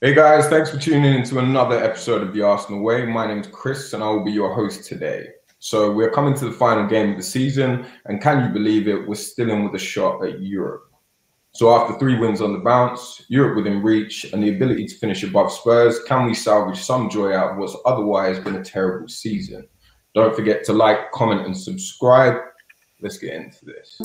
Hey guys, thanks for tuning in to another episode of The Arsenal Way. My name is Chris and I will be your host today. So we're coming to the final game of the season, and can you believe it, we're still in with a shot at Europe. So after 3 wins on the bounce, Europe within reach, and the ability to finish above Spurs, can we salvage some joy out of what's otherwise been a terrible season? Don't forget to like, comment and subscribe. Let's get into this.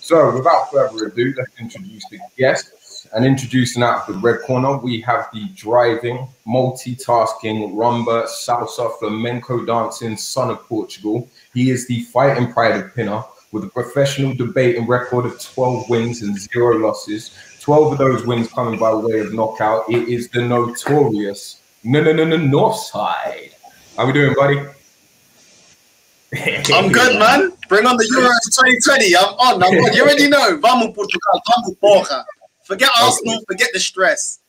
So without further ado, let's introduce the guests. And introducing out of the red corner, we have the driving, multitasking, rumba, salsa, flamenco dancing son of Portugal. He is the fighting pride of Pinner with a professional debating record of 12 wins and 0 losses. 12 of those wins coming by way of knockout. It is the notorious North Side. How we doing, buddy? I'm good, man. Bring on the Euros 2020. I'm on. You already know. Vamos Portugal. Vamos Porra. Forget Arsenal. Forget the stress.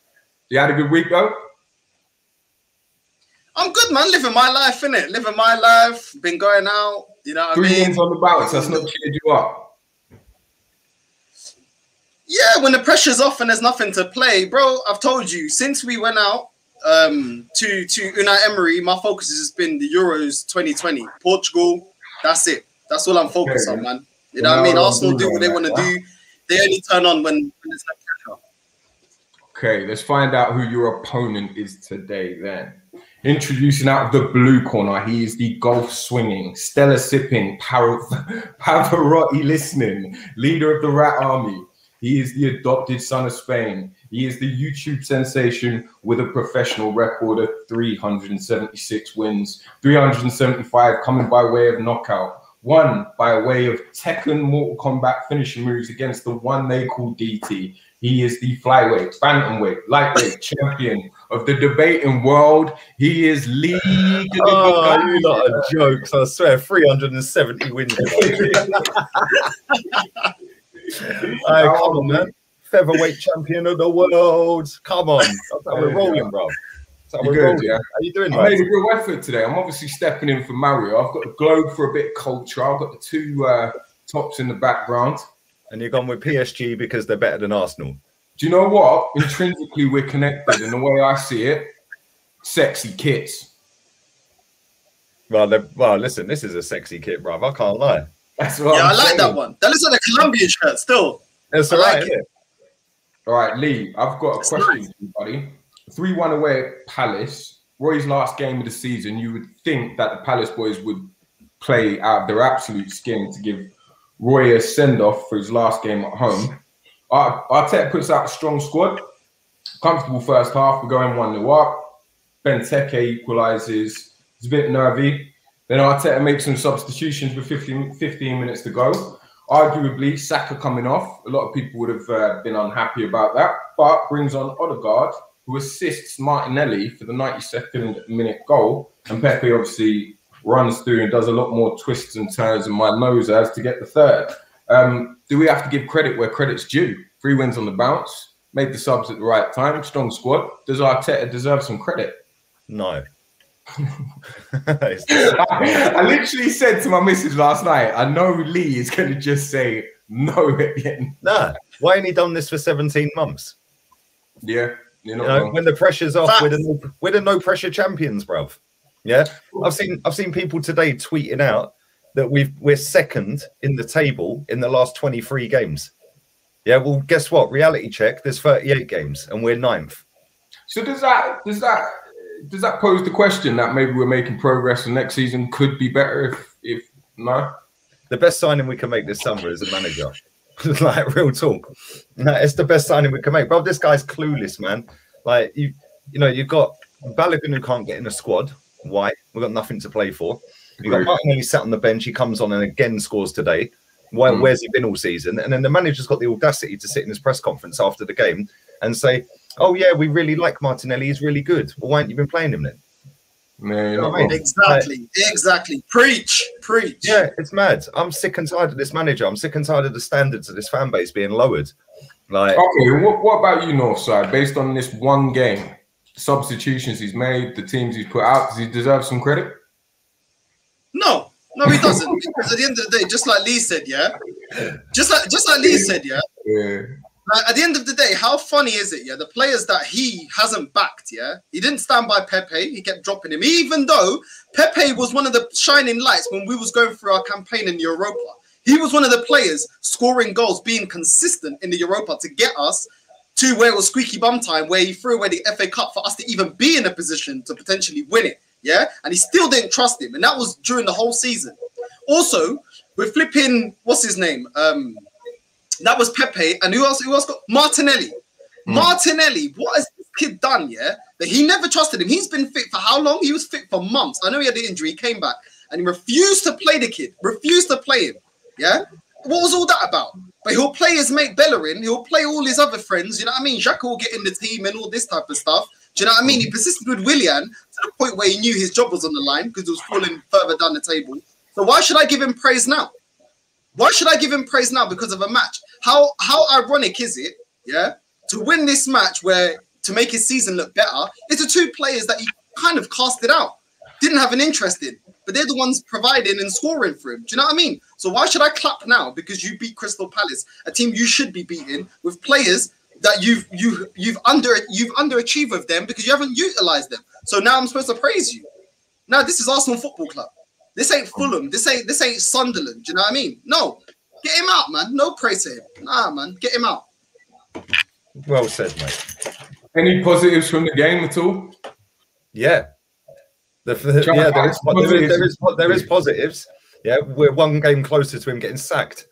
You had a good week, though? I'm good, man. Living my life, innit? Living my life. Been going out. You know what I mean? 3 wins on the bounce. That's not cheered you up. Yeah, when the pressure's off and there's nothing to play. Bro, I've told you, since we went out to Unai Emery, my focus has been the Euros 2020. Portugal, that's it. That's all I'm focused on, man. You know what I mean? Arsenal do what they want to do. They only turn on when there's no pressure. Okay, let's find out who your opponent is today then. Introducing out of the blue corner, he is the golf swinging, Stella sipping, Pavarotti listening, leader of the Rat Army. He is the adopted son of Spain. He is the YouTube sensation with a professional record of 376 wins, 375 coming by way of knockout, 1 by way of Tekken Mortal Kombat finishing moves against the one they call DT. He is the flyweight, bantamweight, lightweight champion of the debating world. He is Lee. Oh, you lot are jokes. I swear, 370 wins. Come on, man. Featherweight champion of the world. Come on. That's how we're rolling, bro. That's how we're rolling. Yeah. How you doing, man? I made a real effort today. I'm obviously stepping in for Mario. I've got the globe for a bit of culture. I've got the 2 tops in the background. And you've gone with PSG because they're better than Arsenal. Do you know what? Intrinsically, we're connected. And the way I see it, sexy kits. Well, listen, this is a sexy kit, bro. I can't lie. That's what I like that one. That looks like a Colombian shirt still. That's all right. All right, Lee, I've got a question for you, buddy. 3-1 away at Palace, Roy's last game of the season. You would think that the Palace boys would play out of their absolute skin to give Roy a send-off for his last game at home. Arteta puts out a strong squad. Comfortable first half. We're going 1-0 up. Benteke equalises. It's a bit nervy. Then Arteta makes some substitutions with 15 minutes to go. Arguably, Saka coming off. A lot of people would have been unhappy about that, but brings on Odegaard, who assists Martinelli for the 92nd minute goal. And Pepe obviously runs through and does a lot more twists and turns and my nose as to get the 3rd. Do we have to give credit where credit's due? 3 wins on the bounce, made the subs at the right time, strong squad. Does Arteta deserve some credit? No. I literally said to my missus last night, I know Lee is going to just say no at the end. Nah, why ain't he done this for 17 months? Yeah, you're not wrong. When the pressure's off, we're the no pressure champions, bruv. Yeah, I've seen people today tweeting out that we're 2nd in the table in the last 23 games. Yeah, well, guess what? Reality check. There's 38 games, and we're 9th. So does that pose the question that maybe we're making progress and next season could be better if no? The best signing we can make this summer is a manager. Like, real talk. It's the best signing we can make. Bro, this guy's clueless, man. Like, you know, you've got Balogun who can't get in the squad. Why? We've got nothing to play for. You've got Martinelli sat on the bench. He comes on and again scores today. Where's he been all season? And then the manager's got the audacity to sit in his press conference after the game and say, oh, yeah, we really like Martinelli. He's really good. Well, why haven't you been playing him then? No, You know what I mean? Exactly. Preach. Yeah, it's mad. I'm sick and tired of this manager. I'm sick and tired of the standards of this fan base being lowered. Like, okay, what about you, Northside? Based on this one game, substitutions he's made, the teams he's put out, does he deserve some credit? No, he doesn't. Because at the end of the day, just like Lee said, yeah. Just like Lee said, yeah. Like, at the end of the day, how funny is it, yeah? The players that he hasn't backed, yeah? He didn't stand by Pepe. He kept dropping him. Even though Pepe was one of the shining lights when we was going through our campaign in Europa. He was one of the players scoring goals, being consistent in the Europa to get us to where it was squeaky bum time, where he threw away the FA Cup for us to even be in a position to potentially win it, yeah? And he still didn't trust him. And that was during the whole season. Also, we're flipping, what's his name? That was Pepe, and who else got Martinelli? Martinelli, what has this kid done, yeah? That he never trusted him. He's been fit for how long? He was fit for months. I know he had the injury, he came back, and he refused to play the kid, refused to play him, yeah? What was all that about? But he'll play his mate Bellerin, he'll play all his other friends, you know what I mean? Xhaka will get in the team and all this type of stuff. Do you know what I mean? He persisted with Willian to the point where he knew his job was on the line because it was falling further down the table. So why should I give him praise now? Why should I give him praise now because of a match? How ironic is it, yeah, to win this match where to make his season look better, it's the two players that he kind of casted out, didn't have an interest in, but they're the ones providing and scoring for him. Do you know what I mean? So why should I clap now because you beat Crystal Palace, a team you should be beating with players that you've underachieved with them because you haven't utilized them. So now I'm supposed to praise you. Now this is Arsenal Football Club. This ain't Fulham. This ain't Sunderland. Do you know what I mean? No, get him out, man. No praise to him. Nah, man, get him out. Well said, mate. Any positives from the game at all? Yeah. There is positives. Yeah, we're one game closer to him getting sacked.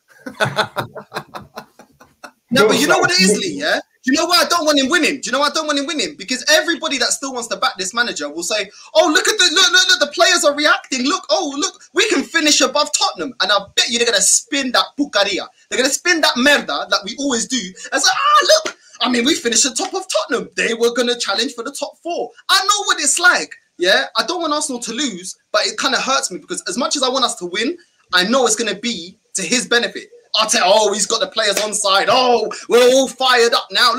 No, but you know what it is, Lee, yeah? Do you know why I don't want him winning? Do you know why I don't want him winning? Because everybody that still wants to back this manager will say, oh, look, the players are reacting. Look, we can finish above Tottenham. And I bet you they're going to spin that bucaria. They're going to spin that merda that we always do. And say, look, I mean, we finished at the top of Tottenham. They were going to challenge for the top 4. I know what it's like, yeah? I don't want Arsenal to lose, but it kind of hurts me because as much as I want us to win, I know it's going to be to his benefit. I'll tell you, he's got the players on side. Oh, we're all fired up now.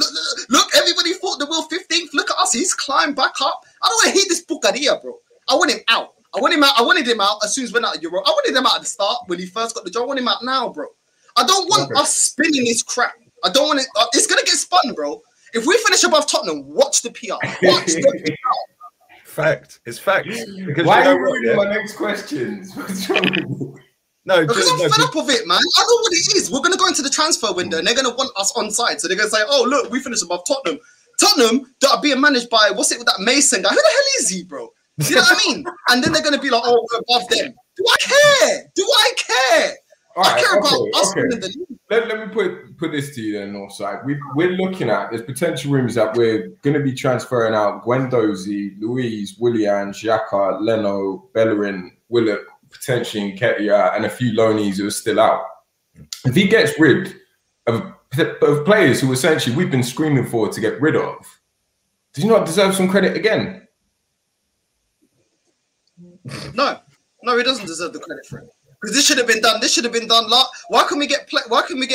Look, everybody thought they were 15th. Look at us. He's climbed back up. I don't want to hate this bucaria, bro. I want him out. I wanted him out as soon as we went out of Euro. I wanted him out at the start when he first got the job. I want him out now, bro. I don't want us spinning this crap. I don't want it. It's going to get spun, bro. If we finish above Tottenham, watch the PR. Watch the PR. Fact. It's fact. Because why are you reading my next questions? What's wrong with you? No, because I'm fed up of it, man. I know what it is. We're going to go into the transfer window and they're going to want us on side. So they're going to say, oh, look, we finished above Tottenham. Tottenham that are being managed by, what's it with that Mason guy? Who the hell is he, bro? Do you know what I mean? And then they're going to be like, oh, we're above them. Do I care? I care about us winning the league. Let me put this to you then, Northside. We're looking at, there's potential rooms that we're going to be transferring out Guendouzi, Luiz, Willian, Xhaka, Leno, Bellerin, Willock, potentially Nketiah, and a few loanies who are still out. If he gets rid of players who essentially we've been screaming for to get rid of, does he not deserve some credit again? No, he doesn't deserve the credit for it. Because this should have been done. This should have been done. Why can we get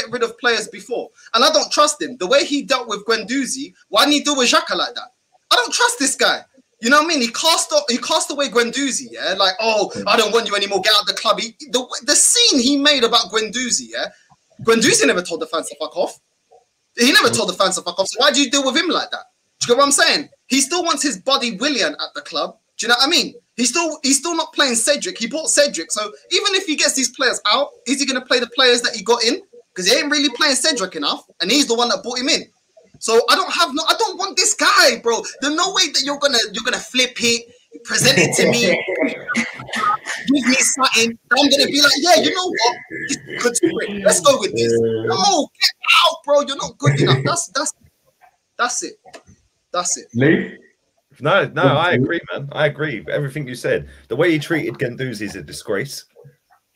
rid of players before? And I don't trust him. The way he dealt with Guendouzi, why didn't he deal with Xhaka like that? I don't trust this guy. You know what I mean? He cast away Guendouzi, yeah? Like, oh, I don't want you anymore. Get out of the club. The scene he made about Guendouzi, yeah? Guendouzi never told the fans to fuck off. He never told the fans to fuck off. So why do you deal with him like that? Do you get what I'm saying? He still wants his buddy Willian at the club. Do you know what I mean? He's still not playing Cedric. He bought Cedric. So even if he gets these players out, is he going to play the players that he got in? Because he ain't really playing Cedric enough. And he's the one that brought him in. So I don't want this guy, bro. There's no way that you're gonna flip it, present it to me, give me something. I'm gonna be like, yeah, you know what? It's good to win. Let's go with this. No, get out, bro. You're not good enough. That's it. Lee? No, I agree, man. I agree. Everything you said. The way he treated Guendouzi is a disgrace.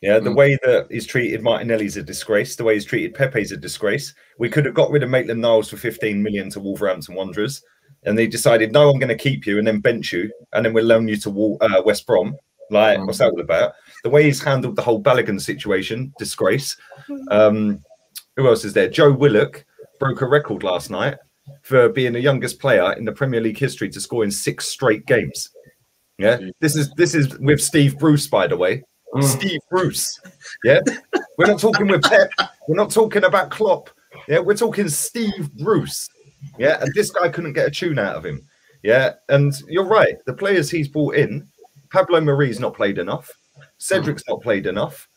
Yeah, the way that he's treated Martinelli is a disgrace. The way he's treated Pepe is a disgrace. We could have got rid of Maitland-Niles for 15 million to Wolverhampton Wanderers. and they decided, no, I'm going to keep you and then bench you, and then we'll loan you to West Brom. Like, what's that all about? The way he's handled the whole Balogun situation, disgrace. Who else is there? Joe Willock broke a record last night for being the youngest player in the Premier League history to score in 6 straight games. Yeah, this is with Steve Bruce, by the way. Steve Bruce. Yeah, we're not talking with Pep. We're not talking about Klopp. Yeah, we're talking Steve Bruce. Yeah, and this guy couldn't get a tune out of him. Yeah, and you're right. The players he's brought in, Pablo Marie's not played enough. Cedric's not played enough.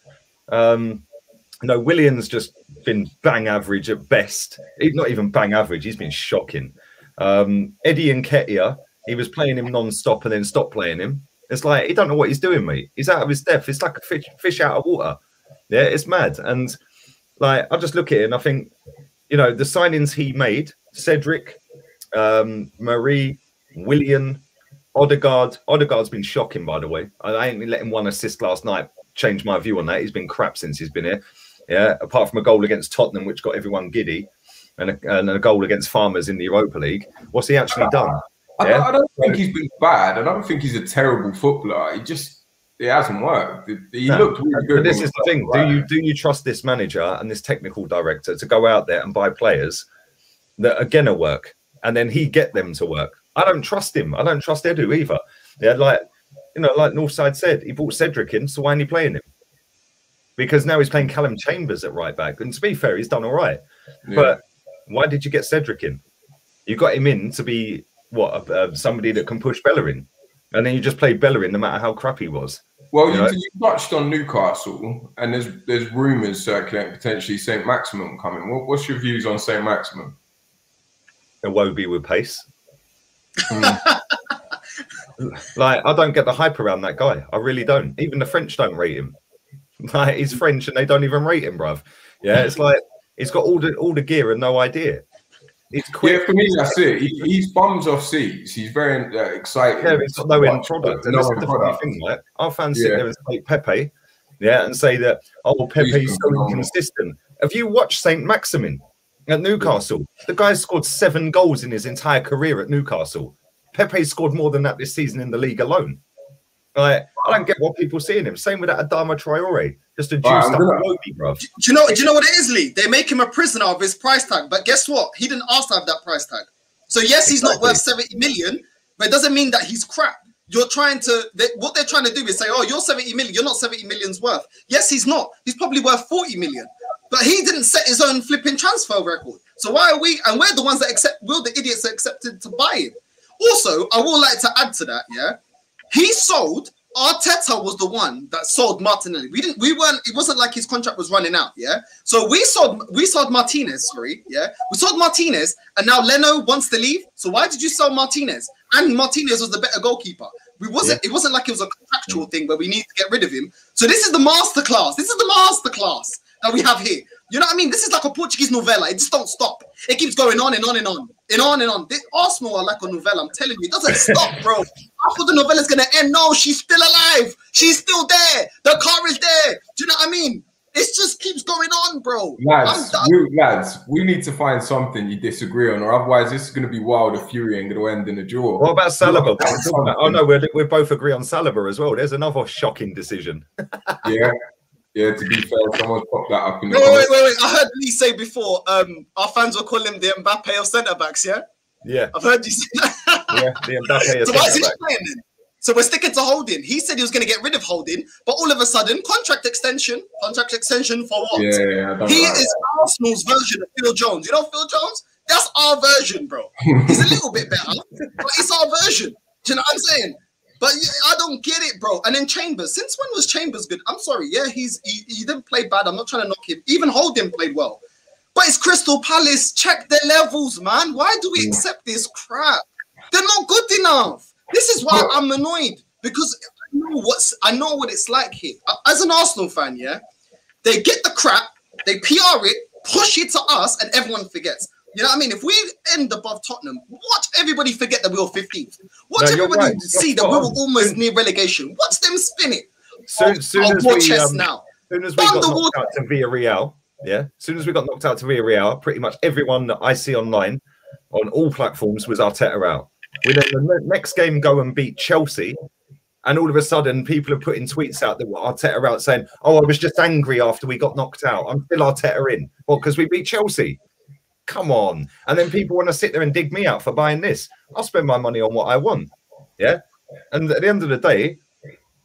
No, Willian's just been bang average at best. He's not even bang average. He's been shocking. Eddie Nketiah, he was playing him non-stop and then stopped playing him. It's like, he don't know what he's doing, mate. He's out of his depth. It's like a fish out of water. Yeah, it's mad. And like, I just look at it and I think, you know, the signings he made, Cedric, Marie, Willian, Odegaard. Odegaard's been shocking, by the way. I ain't let him 1 assist last night. Change my view on that. He's been crap since he's been here. Yeah, apart from a goal against Tottenham, which got everyone giddy, and a goal against Farmers in the Europa League. What's he actually done? Yeah? I don't think he's been bad. I don't think he's a terrible footballer. It hasn't worked. He looked really good. But this is the thing. Do you trust this manager and this technical director to go out there and buy players that are gonna work, and then he get them to work? I don't trust him. I don't trust Edu either. Yeah, like, you know, like Northside said, he brought Cedric in, so why ain't he playing him? Because now he's playing Callum Chambers at right back. And to be fair, he's done all right. Yeah. But why did you get Cedric in? You got him in to be, what, somebody that can push Bellerin. And then you just played Bellerin no matter how crap he was. Well, you touched on Newcastle, and there's rumours circulating potentially St. Maximin coming. What's your views on St. Maximin? Iwobi with pace. Like, I don't get the hype around that guy. I really don't. Even the French don't rate him. Like, he's French and they don't even rate him, bruv. Yeah, it's like he's got all the gear and no idea. He's quick. Yeah, for me, that's it. He's bums off seats. He's very exciting. Yeah, he's got no end product. And that's the funny thing, right? Our fans sit there and say Pepe, yeah, and say that, oh, Pepe's so inconsistent. Have you watched St. Maximin at Newcastle? The guy scored 7 goals in his entire career at Newcastle. Pepe scored more than that this season in the league alone. Like, I don't get what people see in him. Same with that Adama Traore, just a juiced up Iwobi, bruv. Do you know what it is, Lee? They make him a prisoner of his price tag. But guess what? He didn't ask to have that price tag. So yes, he's not worth 70 million, but it doesn't mean that he's crap. You're trying to, what they're trying to do is say, oh, you're 70 million. You're not 70 million's worth. Yes, he's not. He's probably worth 40 million. But he didn't set his own flipping transfer record. So why are we, and we're the ones that we're the idiots that accepted to buy him. Also, I would like to add to that, yeah. He sold, Arteta was the one that sold Martinelli. It wasn't like his contract was running out, yeah. So we sold Martinez, sorry, yeah. We sold Martinez, and now Leno wants to leave. So why did you sell Martinez? And Martinez was the better goalkeeper. It wasn't like it was a contractual thing where we need to get rid of him. So this is the masterclass. This is the masterclass that we have here. You know what I mean? This is like a Portuguese novella. It just don't stop. It keeps going on and on and on and on and on. Arsenal are like a novella. I'm telling you, it doesn't stop, bro. I thought the novella's gonna end. No, she's still alive. She's still there. The car is there. Do you know what I mean? It just keeps going on, bro. Lads, we need to find something you disagree on, or otherwise this is going to be Wilder Fury and going to end in a draw. What about Saliba? Oh no, we both agree on Saliba as well. There's another shocking decision. Yeah, to be fair, someone's popped that up in the wait. I heard Lee say before, our fans will call him the Mbappe of centre-backs, yeah? Yeah. I've heard you say that. Yeah, the Mbappe of so why is he playing then? So we're sticking to Holding. He said he was going to get rid of Holding, but all of a sudden, contract extension for what? Yeah, he is Arsenal's version of Phil Jones. You know Phil Jones? That's our version, bro. He's a little bit better, but it's our version. Do you know what I'm saying? But I don't get it, bro. And then Chambers. Since when was Chambers good? I'm sorry. Yeah, he didn't play bad. I'm not trying to knock him. Even Holding played well. But it's Crystal Palace. Check their levels, man. Why do we accept this crap? They're not good enough. This is why I'm annoyed. Because I know what it's like here. As an Arsenal fan, yeah, they get the crap, they PR it, push it to us, and everyone forgets. You know what I mean? If we end above Tottenham, watch everybody forget that we were 15th. Watch everybody see that we were almost near relegation. Watch them spin it. Soon as we got knocked out to Villarreal, as soon as we got knocked out to Villarreal, pretty much everyone that I see online on all platforms was Arteta out. We then the next game go and beat Chelsea, and all of a sudden people are putting tweets out that were Arteta out saying, "Oh, I was just angry after we got knocked out. I'm still Arteta in." Well, because we beat Chelsea. Come on. And then people want to sit there and dig me out for buying this. I'll spend my money on what I want. Yeah. And at the end of the day,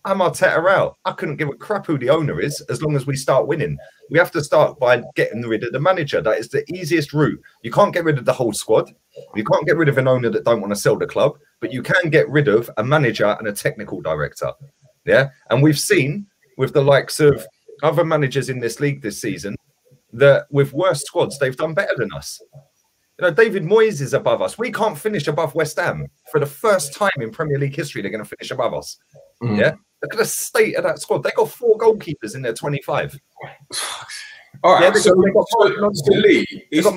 I'm Arteta out. I couldn't give a crap who the owner is as long as we start winning. We have to start by getting rid of the manager. That is the easiest route. You can't get rid of the whole squad. You can't get rid of an owner that don't want to sell the club, but you can get rid of a manager and a technical director. Yeah. And we've seen with the likes of other managers in this league this season that with worse squads, they've done better than us. You know, David Moyes is above us. We can't finish above West Ham. For the first time in Premier League history, they're going to finish above us. Yeah. Look at the state of that squad. They got 4 goalkeepers in their 25. All right. Yeah, So they've got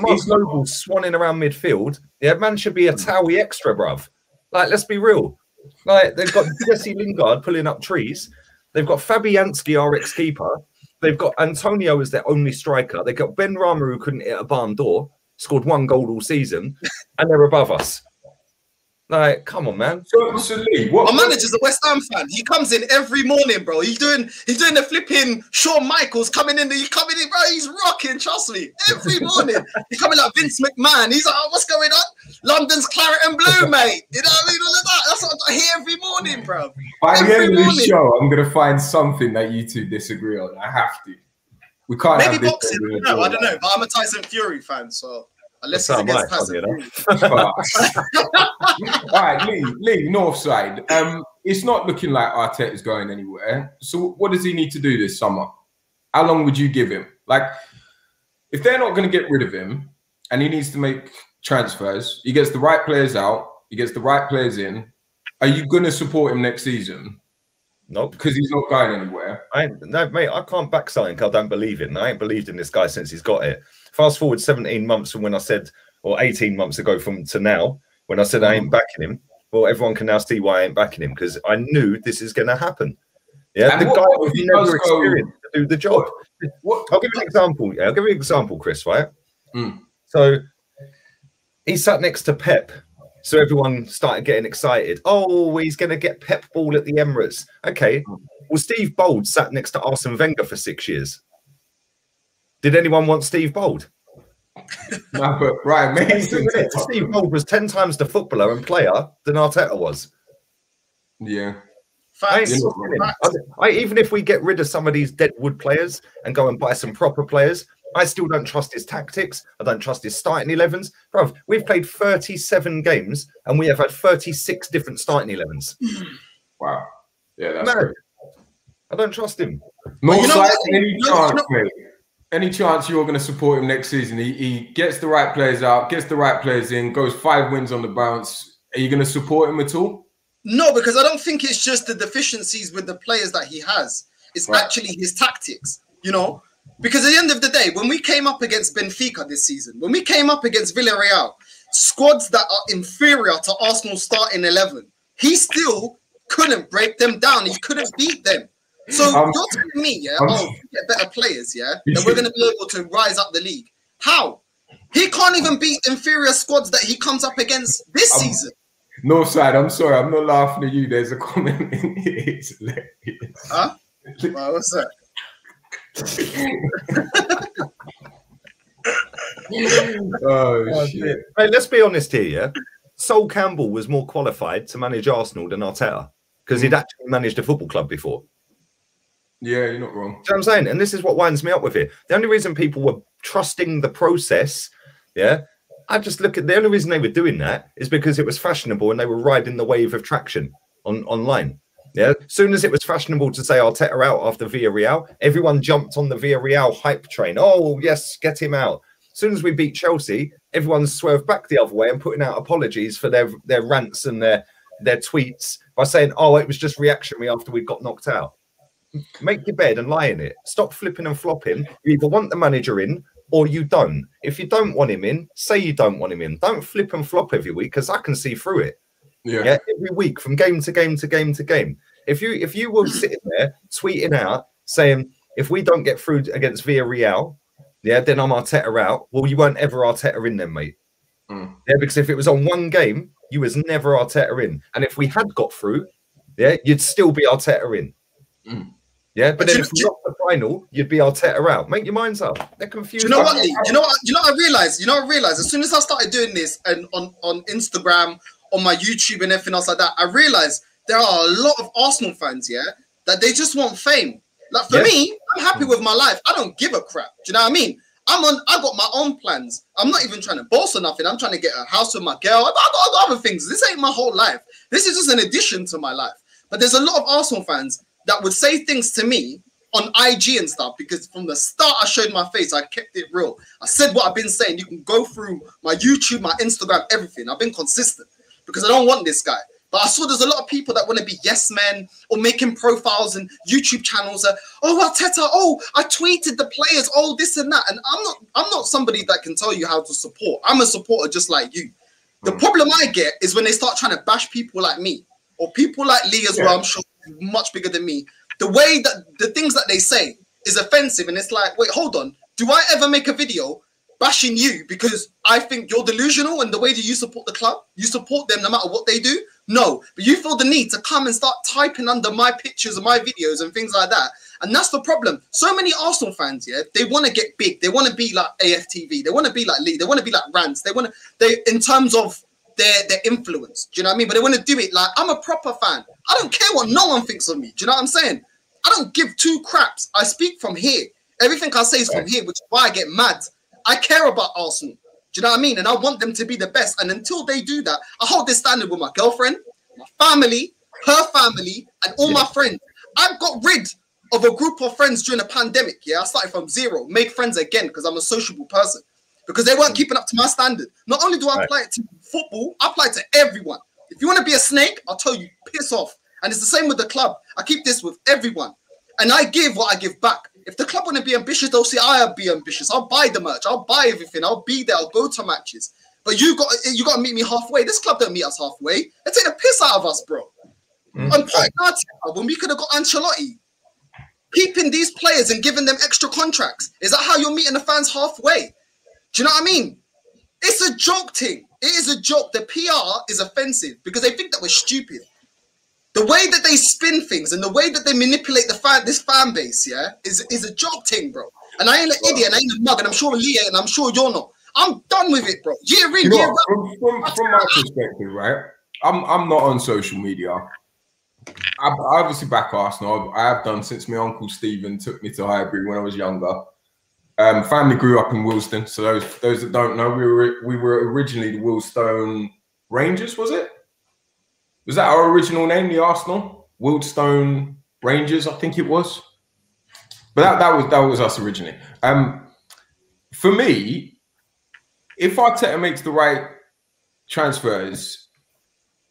Mark it's Noble swanning around midfield. Yeah, man should be a Towie extra, bruv. Like, let's be real. Like, they've got Jesse Lingard pulling up trees. They've got Fabianski, our ex-keeper. They've got Antonio as their only striker. They've got Ben Rama, who couldn't hit a barn door, scored 1 goal all season, and they're above us. Like, come on, man. So Lee, what? My manager's a West Ham fan. He comes in every morning, bro. He's doing the flipping Shawn Michaels coming in. He's coming in, bro. He's rocking. Trust me. Every morning, he's coming like Vince McMahon. He's like, oh, what's going on? London's claret and blue, mate. You know what I mean? All of that. That's what I hear every morning, bro. By the end of this show, I'm gonna find something that you two disagree on. I have to. We can't. Maybe have this boxing. No, I don't know. But I'm a Tyson Fury fan, so. Unless it's against Tyson Fury. All right, Lee, Northside. It's not looking like Arteta's going anywhere. So what does he need to do this summer? How long would you give him? Like, if they're not going to get rid of him and he needs to make transfers, he gets the right players out, he gets the right players in, are you going to support him next season? Nope. Because he's not going anywhere. No, mate, I can't back something I don't believe in. I ain't believed in this guy since he's got it. Fast forward 17 months from when I said, or 18 months ago from to now, when I said I ain't backing him. Well, everyone can now see why I ain't backing him, because I knew this is going to happen. Yeah, and the guy who's never experienced to do the job. I'll give you an example. Yeah, I'll give you an example, Chris, right? So he sat next to Pep. So everyone started getting excited. Oh, he's going to get Pep ball at the Emirates. Okay. Well, Steve Bold sat next to Arsene Wenger for 6 years. Did anyone want Steve Bold? No, but right, mate. Steve Bold was 10 times the footballer and player than Arteta was. Yeah. Even if we get rid of some of these deadwood players and go and buy some proper players, I still don't trust his tactics. I don't trust his starting 11s. Bruv, we've played 37 games and we have had 36 different starting 11s. Wow. Yeah, that's great. I don't trust him. Any chance you're going to support him next season? He gets the right players out, gets the right players in, goes 5 wins on the bounce. Are you going to support him at all? No, because I don't think it's just the deficiencies with the players that he has. It's actually his tactics, you know? Because at the end of the day, when we came up against Benfica this season, when we came up against Villarreal, squads that are inferior to Arsenal's starting 11, he still couldn't break them down. He couldn't beat them. So you're telling me, get better players, that we're going to be able to rise up the league. How? He can't even beat inferior squads that he comes up against this season. Northside, I'm sorry, I'm not laughing at you. There's a comment in here. It's hilarious. Huh? Well, what's that? Oh shit! Hey, let's be honest here, yeah. Sol Campbell was more qualified to manage Arsenal than Arteta because he'd actually managed a football club before. Yeah, you're not wrong. You know what I'm saying? And this is what winds me up with it. The only reason people were trusting the process, I just look at the only reason they were doing that is because it was fashionable and they were riding the wave of traction online. Yeah, as soon as it was fashionable to say Arteta out after Villarreal, everyone jumped on the Villarreal hype train. Oh, yes, get him out. As soon as we beat Chelsea, everyone swerved back the other way and putting out apologies for their rants and their tweets by saying, oh, it was just reactionary after we got knocked out. Make your bed and lie in it. Stop flipping and flopping. You either want the manager in or you don't. If you don't want him in, say you don't want him in. Don't flip and flop every week because I can see through it. Yeah, every week from game to game to game to game. If you were sitting there tweeting out saying if we don't get through against Villarreal, then I'm Arteta out. Well, you weren't ever Arteta in then, mate. Yeah, because if it was on one game, you was never Arteta in. And if we had got through, yeah, you'd still be Arteta in. Yeah, but then if we got the final, you'd be Arteta out. Make your minds up. They're confused. Do you know what, Lee? You know what I realized? As soon as I started doing this and on Instagram, on my YouTube and everything else like that, I realized there are a lot of Arsenal fans, yeah, that they just want fame. Like for me, I'm happy with my life. I don't give a crap. Do you know what I mean? I got my own plans. I'm not even trying to boast or nothing. I'm trying to get a house with my girl. I got other things. This ain't my whole life. This is just an addition to my life. But there's a lot of Arsenal fans that would say things to me on IG and stuff, because from the start I showed my face. I kept it real. I said what I've been saying. You can go through my YouTube, my Instagram, everything. I've been consistent because I don't want this guy. But I saw there's a lot of people that want to be yes men or making profiles and YouTube channels that, oh, Arteta, oh, I tweeted the players, oh, this and that. And I'm not somebody that can tell you how to support. I'm a supporter just like you. The problem I get is when they start trying to bash people like me or people like Lee as well. I'm sure much bigger than me. The way that the things that they say is offensive. And it's like, wait, hold on. Do I ever make a video bashing you because I think you're delusional and the way that you support the club, you support them no matter what they do? No, but you feel the need to come and start typing under my pictures and my videos and things like that. And that's the problem. So many Arsenal fans, yeah, they want to get big. They want to be like Aftv. They want to be like Lee. They want to be like Rants. They in terms of their influence. Do you know what I mean? But they want to do it like, I'm a proper fan. I don't care what no one thinks of me. Do you know what I'm saying? I don't give two craps. I speak from here. Everything I say is from here, which is why I get mad. I care about Arsenal. Do you know what I mean? And I want them to be the best. And until they do that, I hold this standard with my girlfriend, my family, her family, and all my friends. I got rid of a group of friends during the pandemic. Yeah, I started from zero, made friends again because I'm a sociable person. Because they weren't keeping up to my standard. Not only do I apply it to football, I apply it to everyone. If you want to be a snake, I'll tell you, piss off. And it's the same with the club. I keep this with everyone. And I give what I give back. If the club want to be ambitious, they'll say I'll be ambitious. I'll buy the merch. I'll buy everything. I'll be there. I'll go to matches. But you got to meet me halfway. This club don't meet us halfway. They take the piss out of us, bro. And when we could have got Ancelotti, keeping these players and giving them extra contracts. Is that how you're meeting the fans halfway? Do you know what I mean? It's a joke thing. It is a joke. The PR is offensive because they think that we're stupid. The way that they spin things and the way that they manipulate this fan base, yeah, is a joke thing, bro. And I ain't an idiot and I ain't a mug, and I'm sure Lee ain't, and I'm sure you're not. I'm done with it, bro. Year in, year out. From my perspective, right? I'm not on social media. I obviously back Arsenal. I have done since my uncle Stephen took me to Highbury when I was younger. Family grew up in Willesden, so those that don't know, we were originally the Willstone Rangers, was it? Was that our original name, the Arsenal? Willstone Rangers, I think it was. But that was us originally. For me, if Arteta makes the right transfers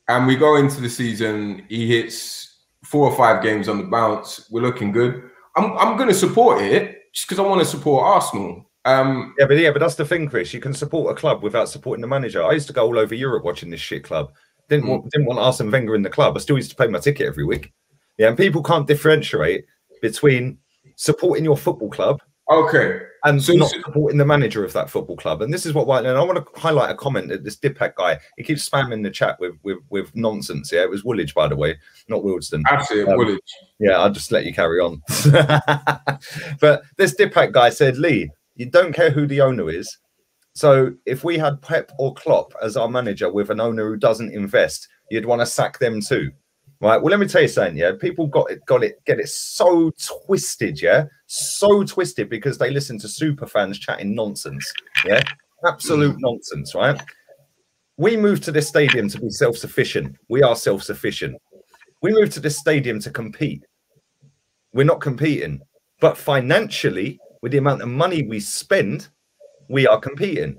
and we go into the season, he hits 4 or 5 games on the bounce, we're looking good. I'm going to support it just because I want to support Arsenal. But that's the thing, Chris. You can support a club without supporting the manager. I used to go all over Europe watching this shit club. Didn't want Arsene Wenger in the club. I still used to pay my ticket every week. Yeah, and people can't differentiate between supporting your football club, and not supporting the manager of that football club. And this is what. And I want to highlight a comment that this Dipak guy, he keeps spamming the chat with nonsense. Yeah, it was Woolwich, by the way, not Willesden. Absolutely, Woolwich. Yeah, I'll just let you carry on. But this Dipak guy said, Lee, you don't care who the owner is. So if we had Pep or Klopp as our manager with an owner who doesn't invest, you'd want to sack them too, right? Well, let me tell you something. Yeah, people get it so twisted. Yeah, so twisted because they listen to super fans chatting nonsense. Yeah, absolute nonsense, right? We moved to this stadium to be self-sufficient. We are self-sufficient. We moved to this stadium to compete. We're not competing, but financially, with the amount of money we spend, we are competing.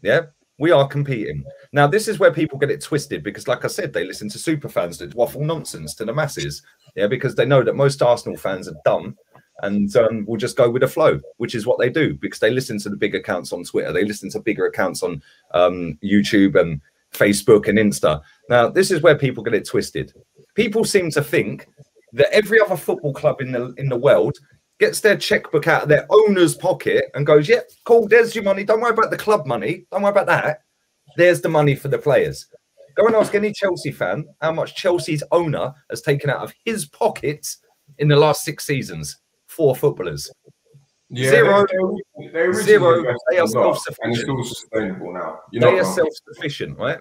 Yeah, we are competing. Now, this is where people get it twisted because, like I said, they listen to super fans that waffle nonsense to the masses. Yeah, because they know that most Arsenal fans are dumb and will just go with the flow, which is what they do because they listen to the big accounts on Twitter. They listen to bigger accounts on YouTube and Facebook and Insta. Now, this is where people get it twisted. People seem to think that every other football club in the world gets their checkbook out of their owner's pocket and goes, yeah, cool, there's your money. Don't worry about the club money. Don't worry about that. There's the money for the players. Go and ask any Chelsea fan how much Chelsea's owner has taken out of his pockets in the last 6 seasons for footballers. Yeah, Zero. Zero. They are self-sufficient. And it's all sustainable now. They are self-sufficient, right?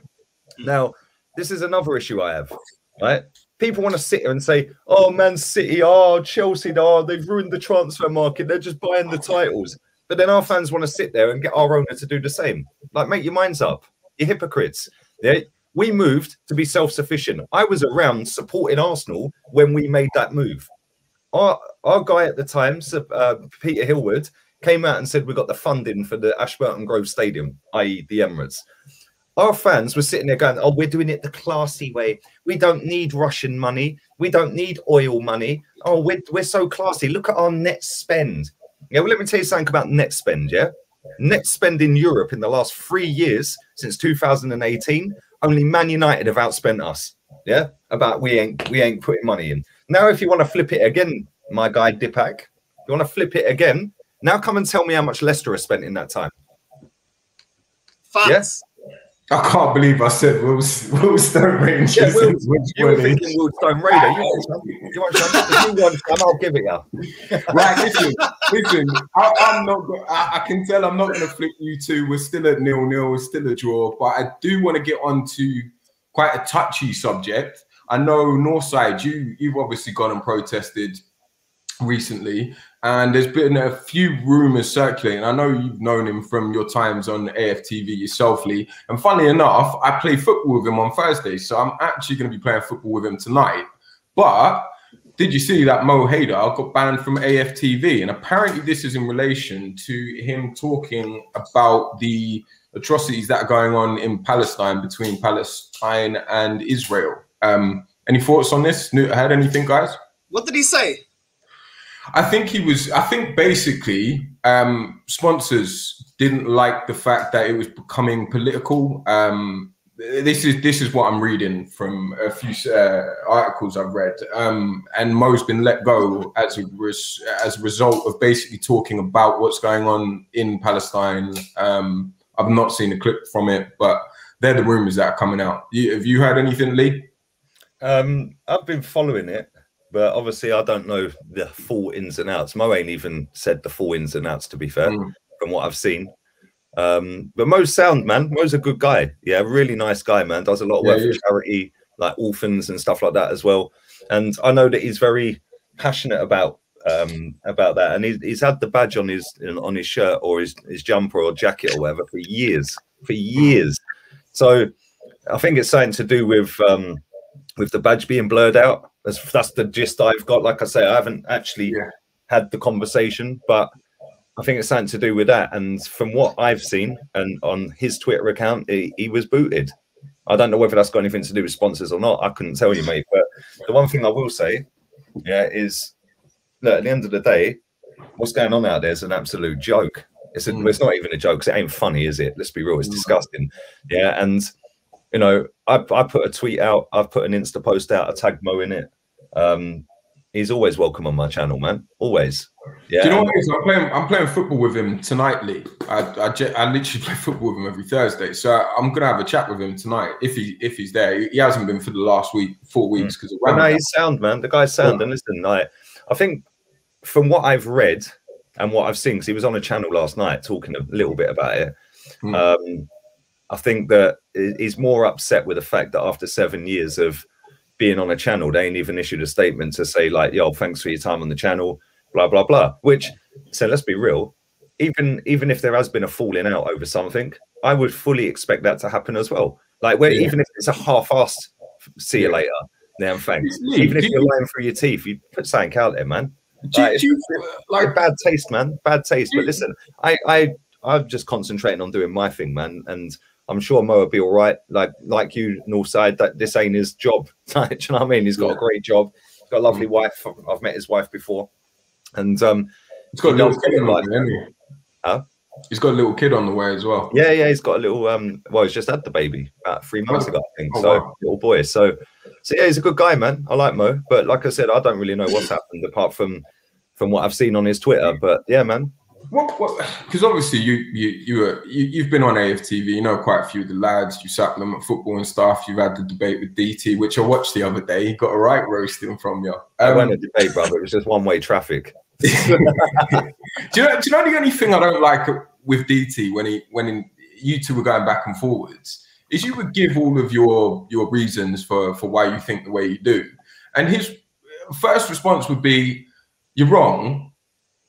Now, this is another issue I have, right? People want to sit here and say, oh, Man City, oh, Chelsea, oh, they've ruined the transfer market. They're just buying the titles. But then our fans want to sit there and get our owner to do the same. Like, make your minds up. You're hypocrites. Yeah? We moved to be self-sufficient. I was around supporting Arsenal when we made that move. Our guy at the time, Peter Hillwood, came out and said we got the funding for the Ashburton Grove Stadium, i.e. the Emirates. Our fans were sitting there going, oh, we're doing it the classy way. We don't need Russian money. We don't need oil money. Oh, we're so classy. Look at our net spend. Yeah, well, let me tell you something about net spend, yeah? Net spend in Europe in the last 3 years, since 2018, only Man United have outspent us. Yeah, about we ain't putting money in. Now, if you want to flip it again, my guy Dipak, you want to flip it again, now come and tell me how much Leicester has spent in that time. Yes. I can't believe I said Will Stone Rangers. Yeah, you were thinking Will Stone Raider. You want some? You want some? I'll give it you. Right, listen. I'm not. I can tell I'm not going to flip you two. We're still at 0-0. We're still a draw. But I do want to get on to quite a touchy subject. I know Northside, you've obviously gone and protested recently, and there's been a few rumours circulating. I know you've known him from your times on Aftv yourself, Lee. And funnily enough, I play football with him on Thursday, so I'm actually going to be playing football with him tonight. But did you see that Mo Haydar got banned from Aftv? And apparently this is in relation to him talking about the atrocities that are going on in Palestine, between Palestine and Israel. Any thoughts on this? Heard anything, guys? What did he say? I think basically sponsors didn't like the fact that it was becoming political. This is what I'm reading from a few articles I've read. And Mo's been let go as a result of basically talking about what's going on in Palestine. I've not seen a clip from it, but they're the rumors that are coming out. Have you heard anything, Lee? I've been following it, but obviously I don't know the full ins and outs. Mo ain't even said the full ins and outs, to be fair, from what I've seen. But Mo's sound, man. Mo's a good guy. Yeah, really nice guy, man. Does a lot of work for charity, like orphans and stuff like that as well. And I know that he's very passionate about that. And he's had the badge on his shirt or his jumper or jacket or whatever for years. So I think it's something to do with the badge being blurred out. That's the gist I've got. Like I say, I haven't actually had the conversation, but I think it's something to do with that. And from what I've seen, and on his Twitter account, he was booted. I don't know whether that's got anything to do with sponsors or not. I couldn't tell you, mate. But the one thing I will say, is, look, at the end of the day, what's going on out there is an absolute joke. It's not even a joke, because it ain't funny, is it? Let's be real. It's disgusting. Yeah, and you know, I put a tweet out, I've put an Insta post out, I tagged Mo in it. He's always welcome on my channel, man. Always. Yeah. Do you know what it is? I'm playing football with him tonight, Lee. I literally play football with him every Thursday, so I'm gonna have a chat with him tonight if he's there. He hasn't been for the last 4 weeks because of no, he's sound, man. The guy's sound. And listen, I think from what I've read and what I've seen, because he was on a channel last night talking a little bit about it. I think that he's more upset with the fact that after 7 years of being on a channel, they ain't even issued a statement to say like, yo, thanks for your time on the channel, blah, blah, blah. Which, so let's be real, even if there has been a falling out over something, I would fully expect that to happen as well. Like, even if it's a half-assed see you later, now thanks. Even if you're lying through your teeth, you put something out there, man. Like bad taste, man. Bad taste. But listen, I'm just concentrating on doing my thing, man. And I'm sure Mo will be all right. Like you, Northside, that this ain't his job. Do you know what I mean? He's got a great job. He's got a lovely wife. I've met his wife before. And he's got a little kid on the way, He's got a little kid on the way as well. Yeah, he's got a little well, he's just had the baby about 3 months ago, I think. Little boy. So yeah, he's a good guy, man. I like Mo. But like I said, I don't really know what's happened apart from what I've seen on his Twitter. But yeah, man. What? Because obviously you've been on AFTV. You know quite a few of the lads. You sat them at football and stuff. You've had the debate with DT, which I watched the other day. He got a right roasting from you. It wasn't a debate, brother. It was just one-way traffic. do you know the only thing I don't like with DT when you two were going back and forwards is you would give all of your reasons for why you think the way you do, and his first response would be, "You're wrong.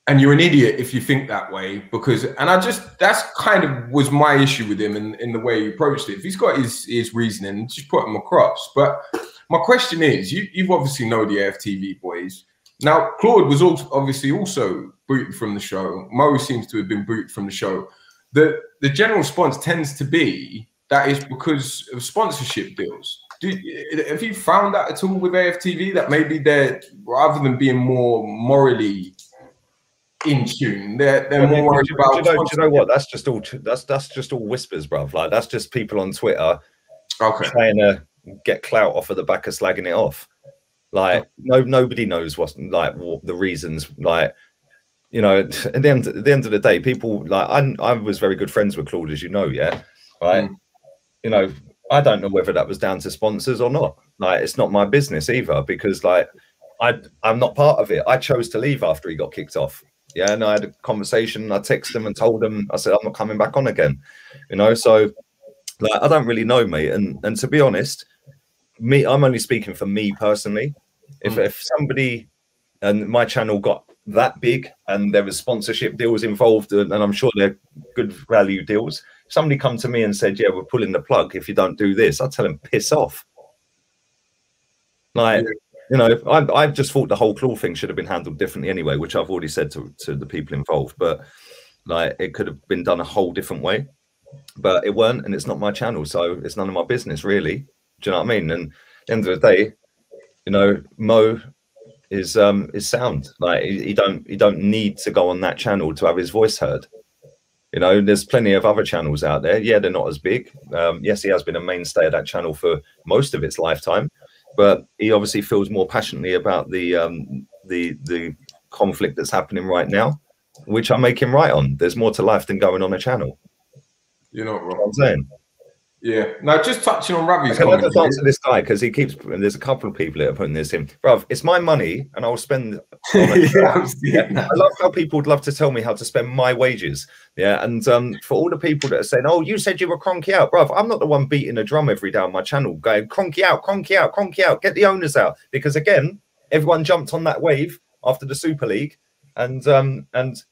And you're an idiot if you think that way," because, and that's kind of was my issue with him in the way he approached it. If he's got his reasoning, just put him across. But my question is, you've obviously know the AFTV boys. Now, Claude was also booted from the show. Mo seems to have been booted from the show. The general response tends to be that is because of sponsorship deals. Have you found that at all with AFTV, that maybe they're, rather than being more morally in tune, they're more worried about. Do you know what? That's just all whispers, bruv. Like, that's just people on Twitter trying to get clout off of the back of slagging it off. Like, nobody knows what the reasons. Like, you know, at the end of the day, people like I was very good friends with Claude, as you know, yeah, right. You know, I don't know whether that was down to sponsors or not. Like, it's not my business either, because like I'm not part of it. I chose to leave after he got kicked off. Yeah, and I had a conversation. I texted him and told him, I said, I'm not coming back on again. You know, so like, I don't really know, mate. And to be honest, I'm only speaking for me personally. If somebody and my channel got that big and there was sponsorship deals involved, and I'm sure they're good value deals, if somebody come to me and said, yeah, we're pulling the plug if you don't do this, I'd tell them, piss off. Like, you know, I just thought the whole claw thing should have been handled differently anyway, which I've already said to the people involved. But like, it could have been done a whole different way, but it weren't, and it's not my channel, so it's none of my business, really. Do you know what I mean? And at the end of the day, you know, Mo is sound. Like, he don't need to go on that channel to have his voice heard. You know, there's plenty of other channels out there. Yeah, they're not as big. Yes, he has been a mainstay of that channel for most of its lifetime. But he obviously feels more passionately about the conflict that's happening right now, which I make him right on. There's more to life than going on a channel. You know what I'm saying? Yeah. Now, just touching on Ravi's comment. Can I just answer this guy, because he keeps, and there's a couple of people that are putting this in. Bruv, it's my money, and I'll spend. I love how people would love to tell me how to spend my wages. Yeah, and for all the people that are saying, "Oh, you said you were cronky out," bruv, I'm not the one beating a drum every day on my channel, going cronky out, cronky out, cronky out. Get the owners out, because again, everyone jumped on that wave after the Super League, and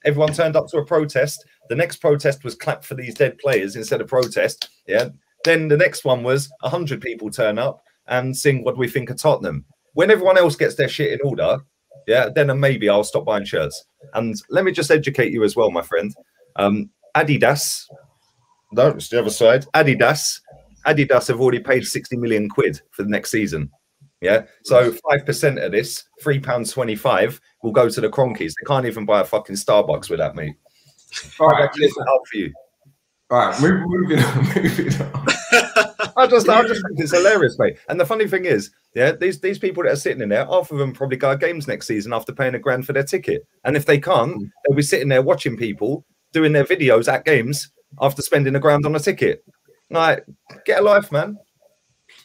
everyone turned up to a protest. The next protest was clap for these dead players instead of protest. Yeah. Then the next one was 100 people turn up and sing "What Do We Think of Tottenham." When everyone else gets their shit in order, yeah, then maybe I'll stop buying shirts. And let me just educate you as well, my friend. Adidas, no, it's the other side. Adidas have already paid 60 million quid for the next season. Yeah, so 5% of this, £3.25, will go to the Cronkies. They can't even buy a fucking Starbucks with that, mate. All right, listen, help for you. All right, moving on. I just think it's hilarious, mate. And the funny thing is, yeah, these people that are sitting in there, half of them probably go games next season after paying £1,000 for their ticket. And if they can't, they'll be sitting there watching people doing their videos at games after spending £1,000 on a ticket. Like, get a life, man.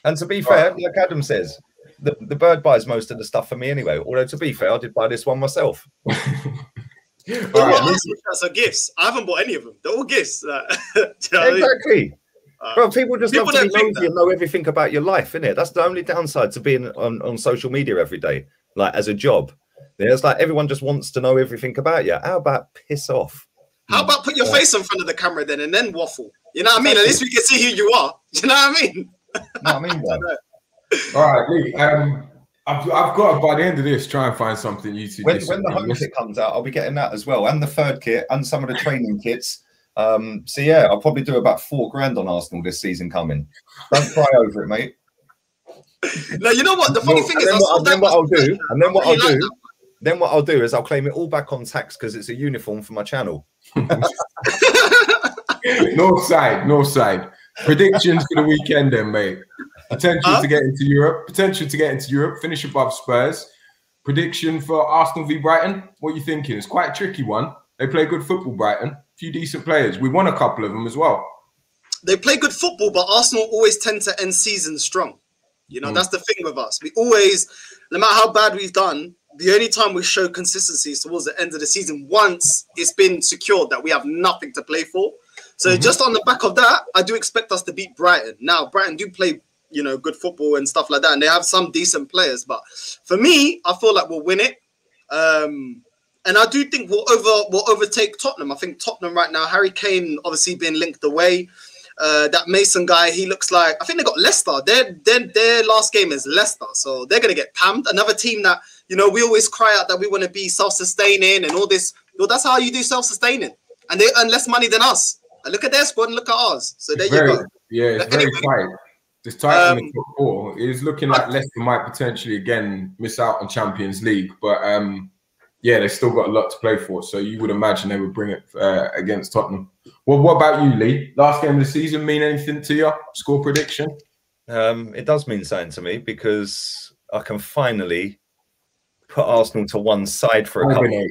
And to be fair, like Adam says, the bird buys most of the stuff for me anyway. Although, to be fair, I did buy this one myself. So gifts. I haven't bought any of them. They're all gifts. You know exactly. Bro, people just love to be nosy and know everything about your life, innit? That's the only downside to being on social media every day, like as a job. Yeah, it's like everyone just wants to know everything about you. How about piss off? How about put your face in front of the camera then and then waffle? You know what I mean? At least we can see who you are. Do you know what I mean? No, I mean that. All right, Lee. I've got to, by the end of this, try and find something you two. When the home kit comes out, I'll be getting that as well, and the third kit, and some of the training kits. So yeah, I'll probably do about $4,000 on Arsenal this season coming. Don't cry over it, mate. No, you know what? The funny thing is, then what I'll do is I'll claim it all back on tax because it's a uniform for my channel. North side. Predictions for the weekend, then, mate. Potential to get into Europe. Finish above Spurs. Prediction for Arsenal v Brighton. What are you thinking? It's quite a tricky one. They play good football, Brighton. A few decent players. We won a couple of them as well. They play good football, but Arsenal always tend to end seasons strong. You know, that's the thing with us. We always, no matter how bad we've done, the only time we show consistency is towards the end of the season. Once it's been secured that we have nothing to play for. So just on the back of that, I do expect us to beat Brighton. Now, Brighton do play, you know, good football and stuff like that, and they have some decent players. But for me, I feel like we'll win it. And I do think we'll overtake Tottenham. I think Tottenham right now, Harry Kane obviously being linked away. That Mason guy, he looks like, I think they got Leicester. Their last game is Leicester, so they're gonna get pammed. Another team that, you know, we always cry out that we want to be self-sustaining and all this. Well, that's how you do self-sustaining, and they earn less money than us. And look at their squad and look at ours. So there you go. Yeah, it's very tight. It's tight in the top four. It's looking like Leicester might potentially again miss out on Champions League, but yeah, they still got a lot to play for. So you would imagine they would bring it against Tottenham. Well, what about you, Lee? Last game of the season mean anything to you? Score prediction? It does mean something to me because I can finally put Arsenal to one side for a couple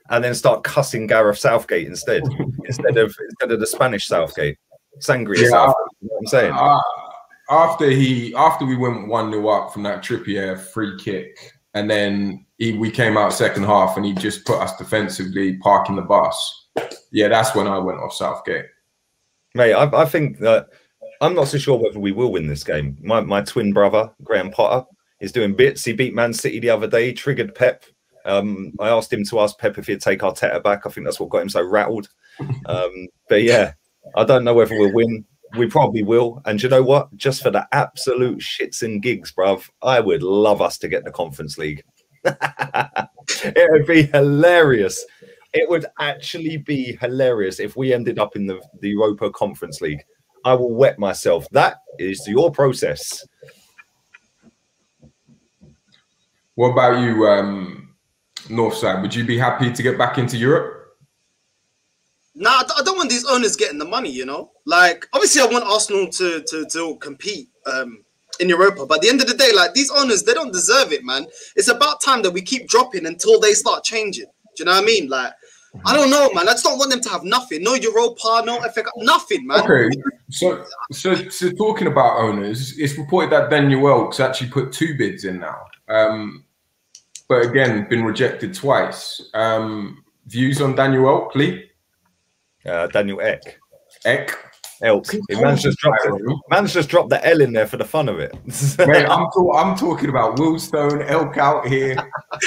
and then start cussing Gareth Southgate instead of the Spanish Southgate. Sangria Southgate, you know what I'm saying? After we went 1-0 up from that Trippier free kick, and then we came out second half and he just put us defensively parking the bus. Yeah, that's when I went off Southgate. Mate, I think that I'm not so sure whether we will win this game. My twin brother, Graham Potter, is doing bits. He beat Man City the other day, triggered Pep. I asked him to ask Pep if he'd take Arteta back. I think that's what got him so rattled. But yeah, I don't know whether we'll win. We probably will. And you know what? Just for the absolute shits and gigs, bruv, I would love us to get the Conference League. It would be hilarious. It would actually be hilarious if we ended up in the Europa Conference League. I will wet myself. That is your process. What about you, Northside? Would you be happy to get back into Europe? Nah, I don't want these owners getting the money, you know? Like, obviously, I want Arsenal to compete in Europa. But at the end of the day, like, these owners, they don't deserve it, man. It's about time that we keep dropping until they start changing. Do you know what I mean? Like, I don't know, man. I just don't want them to have nothing. No Europa, no FA Cup, nothing, man. Okay, so talking about owners, it's reported that Daniel Welks actually put 2 bids in now. But again, been rejected twice. Views on Daniel Welk, Lee? Daniel Ek. Elk. Man's just dropped the L in there for the fun of it. Mate, I'm talking about Willstone, Elk out here.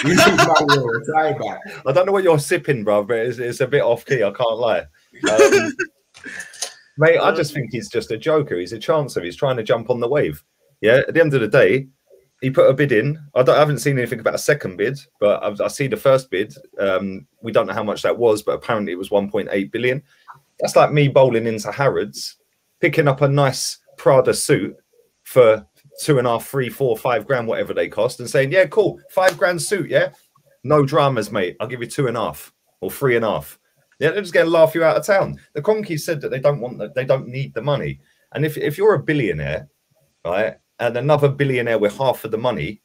You need Manuel, tie back. I don't know what you're sipping, bro, but it's a bit off key. I can't lie. Mate, I just think he's just a joker. He's a chancer. He's trying to jump on the wave. Yeah. At the end of the day, he put a bid in. I haven't seen anything about a second bid, but I see the first bid. We don't know how much that was, but apparently it was 1.8 billion. That's like me bowling into Harrods, picking up a nice Prada suit for 2.5, 3, 4, 5 grand, whatever they cost, and saying, "Yeah, cool, 5 grand suit, yeah, no dramas, mate. I'll give you 2.5 or 3.5." Yeah, they're just going to laugh you out of town. The Conkeys said that they don't need the money, and if you're a billionaire, right, and another billionaire with half of the money,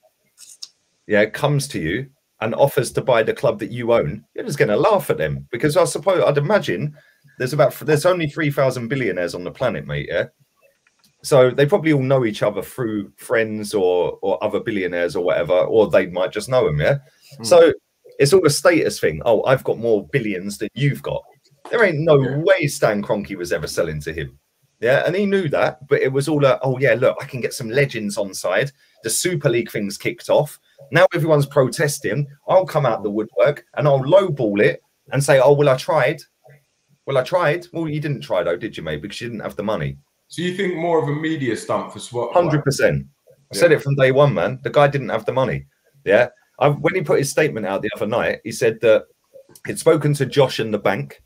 yeah, comes to you and offers to buy the club that you own, you're just going to laugh at them because I'd imagine. There's only 3,000 billionaires on the planet, mate. Yeah, so they probably all know each other through friends or other billionaires or whatever, or they might just know them. Yeah, so it's all a status thing. Oh, I've got more billions than you've got. There ain't no way Stan Kroenke was ever selling to him. Yeah, and he knew that, but it was all oh yeah, look, I can get some legends on side. The Super League thing's kicked off. Now everyone's protesting. I'll come out the woodwork and I'll lowball it and say, oh well, I tried. Well, I tried. Well, you didn't try though, did you, mate? Because you didn't have the money. So you think more of a media stunt for Swat? 100%. I said it from day one, man. The guy didn't have the money. Yeah. When he put his statement out the other night, he said that he'd spoken to Josh and the bank.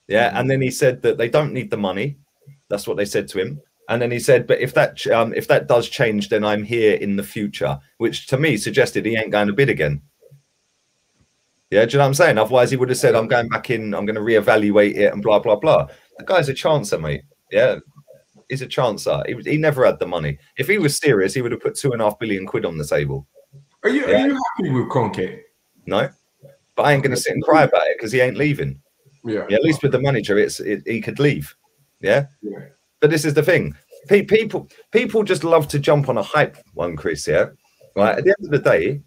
Yeah. And then he said that they don't need the money. That's what they said to him. And then he said, but if that does change, then I'm here in the future, which to me suggested he ain't going to bid again. Yeah, do you know what I'm saying? Otherwise, he would have said, I'm going back in, I'm going to reevaluate it and blah, blah, blah. The guy's a chancer, mate. Yeah, he's a chancer. He never had the money. If he was serious, he would have put 2.5 billion quid on the table. Are you happy with Kroenke? No. but I ain't going to sit and cry about it because he ain't leaving. Yeah. At least with the manager, he could leave. Yeah. But this is the thing. People just love to jump on a hype one, Chris. Yeah. Right. At the end of the day,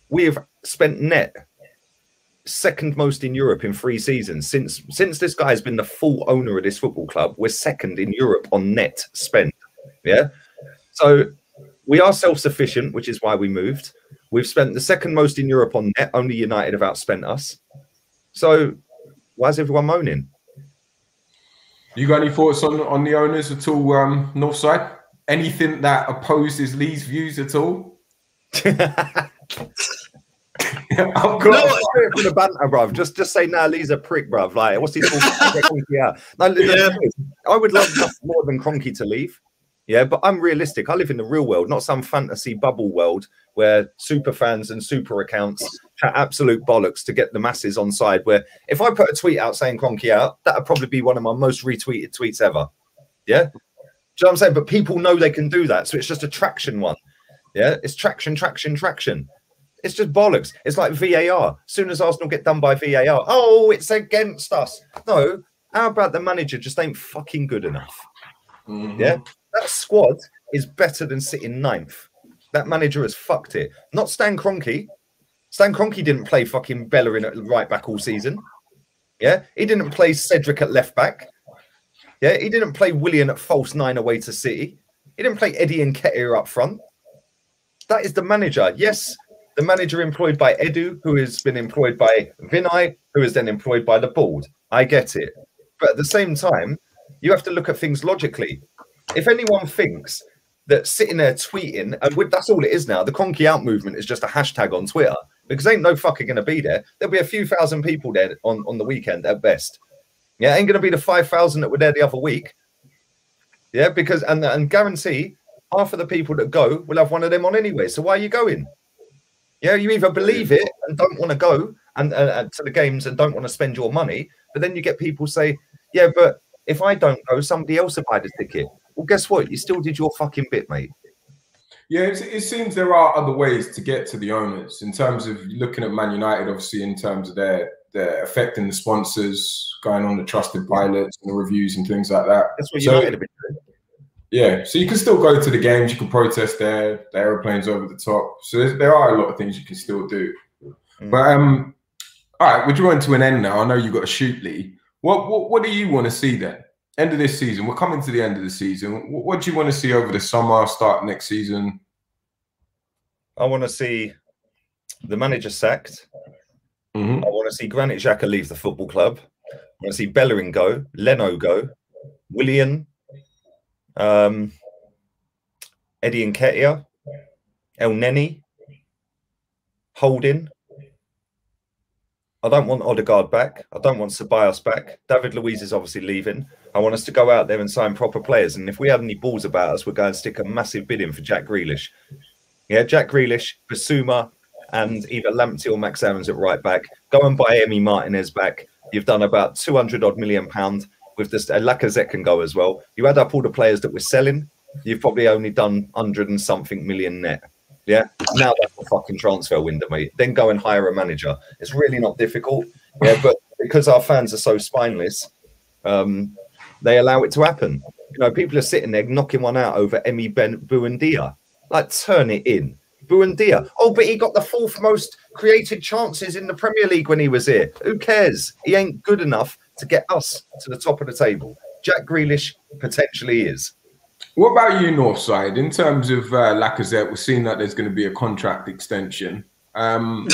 we have spent net second most in Europe in 3 seasons since this guy has been the full owner of this football club. We're second in Europe on net spent. Yeah. So we are self-sufficient, which is why we moved. We've spent the second most in Europe on net. Only United have outspent us. So why is everyone moaning? You got any thoughts on the owners at all, Northside? Anything that opposes Lee's views at all? I'm got for the banter, bruv. Just say, nah, Lee's a prick, bruv. Like, what's he talking about? I would love nothing more than Kroenke to leave. Yeah, but I'm realistic. I live in the real world, not some fantasy bubble world where super fans and super accounts chat absolute bollocks to get the masses on side. Where if I put a tweet out saying Kroenke out, that would probably be one of my most retweeted tweets ever. Yeah, do you know what I'm saying? But people know they can do that, so it's just a traction one. Yeah, it's traction. It's just bollocks. It's like VAR. As soon as Arsenal get done by VAR, oh, it's against us. No, how about the manager just ain't fucking good enough? Yeah. That squad is better than sitting 9th. That manager has fucked it. Not Stan Kroenke. Stan Kroenke didn't play fucking Bellerin at right back all season. Yeah, he didn't play Cedric at left back. Yeah, he didn't play Willian at false 9 away to City. He didn't play Eddie and Nketiah up front. That is the manager. Yes, the manager employed by Edu, who has been employed by Vinay, who is then employed by the board. I get it. But at the same time, you have to look at things logically. If anyone thinks that sitting there tweeting, and that's all it is now, the Kroenke out movement is just a hashtag on Twitter, because ain't no fucker going to be there. There'll be a few thousand people there on the weekend at best. Yeah, ain't going to be the 5,000 that were there the other week. Yeah, because, and guarantee half of the people that go will have one of them on anyway. So why are you going? Yeah, you either believe it and don't want to go and to the games and don't want to spend your money, but then you get people say, yeah, but if I don't go, somebody else will buy the ticket. Well, guess what? You still did your fucking bit, mate. Yeah, it seems there are other ways to get to the owners in terms of looking at Man United, obviously, in terms of their affecting the sponsors, going on the trusted pilots and the reviews and things like that. That's what United have been doing. Yeah, so you can still go to the games, you can protest there, the aeroplanes over the top. So there are a lot of things you can still do. But all right, we're drawing to an end now. I know you've got to shoot, Lee. What do you want to see then? End of this season. We're coming to the end of the season. What do you want to see over the summer, start next season? I want to see the manager sacked. I want to see Granit Xhaka leave the football club. I want to see Bellerin go, Leno go, Willian, Eddie Nketiah, El Neni, Holding. I don't want Odegaard back. I don't want Ceballos back. David Luiz is obviously leaving. I want us to go out there and sign proper players. And if we have any balls about us, we're going to stick a massive bid in for Jack Grealish. Yeah, Jack Grealish, Basuma, and either Lamptey or Max Aarons at right back. Go and buy Emi Martinez back. You've done about 200 odd million pounds. With this, Lacazette can go as well. You add up all the players that we're selling, you've probably only done 100 and something million net. Yeah, now that's the fucking transfer window, mate. Then go and hire a manager. It's really not difficult. Yeah, but because our fans are so spineless, they allow it to happen. You know, people are sitting there knocking one out over Emi Buendia. Like, turn it in. Buendia. Oh, but he got the 4th most created chances in the Premier League when he was here. Who cares? He ain't good enough to get us to the top of the table. Jack Grealish potentially is. What about you, Northside? In terms of Lacazette, we're seeing that there's going to be a contract extension. Do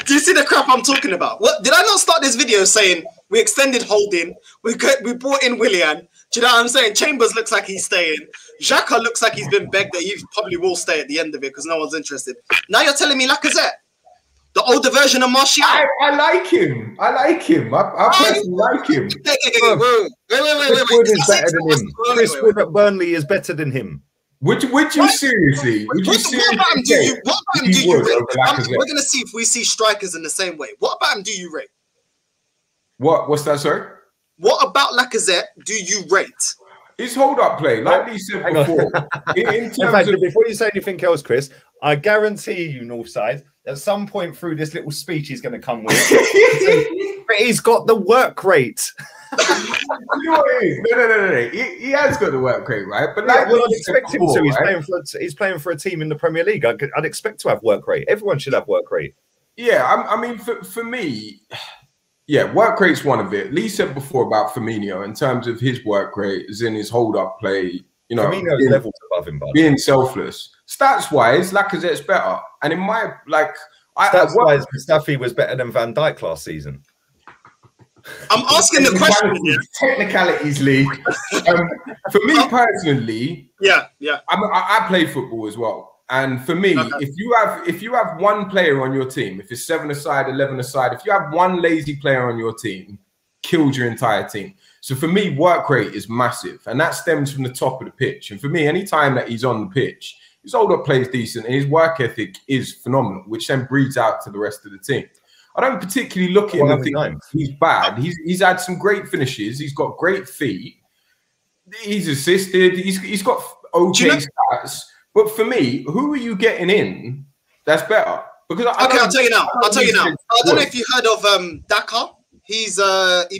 you see the crap I'm talking about? What did I not start this video saying we extended Holding, we brought in Willian? Do you know what I'm saying? Chambers looks like he's staying. Xhaka looks like he's been begged that he probably will stay at the end of it because no one's interested. Now you're telling me Lacazette, the older version of Martial. I like him. I personally like him. Wait. Chris Wood is better than him. Chris Wood at Burnley is better than him. Would you seriously? Would you seriously? What about him do you rate? We're gonna see if we see strikers in the same way. What about him do you rate? What's that, sir? What about Lacazette do you rate? His hold-up play, like he said before. In fact, before you say anything else, Chris, I guarantee you, Northside, at some point through this little speech he's going to come with. But he's got the work rate. You know what it is? No. He has got the work rate, right? But like, I'd expect him to. He's playing for a team in the Premier League. I'd expect to have work rate. Everyone should have work rate. Yeah, I mean, for me, yeah, work rate's one of it. Lee said before about Firmino in terms of his work rate, is in his hold-up play. You know, Firmino's levels above him, being selfless. Stats-wise, Lacazette's better, and in my stats-wise, Mustafi was better than Van Dijk last season. I'm asking the question. Technicalities, Lee. For me personally, yeah. I play football as well, and for me, if you have one player on your team, if it's 7 aside, 11 aside, if you have one lazy player on your team, kills your entire team. So for me, work rate is massive, and that stems from the top of the pitch. And for me, any time that he's on the pitch, his hold-up play is decent, and his work ethic is phenomenal, which then breeds out to the rest of the team. I don't particularly look at him and think he's bad. He's had some great finishes. He's got great feet. He's assisted. He's got okay stats. But for me, who are you getting in that's better? Because I'll tell you now. I don't know if you heard of Daka. He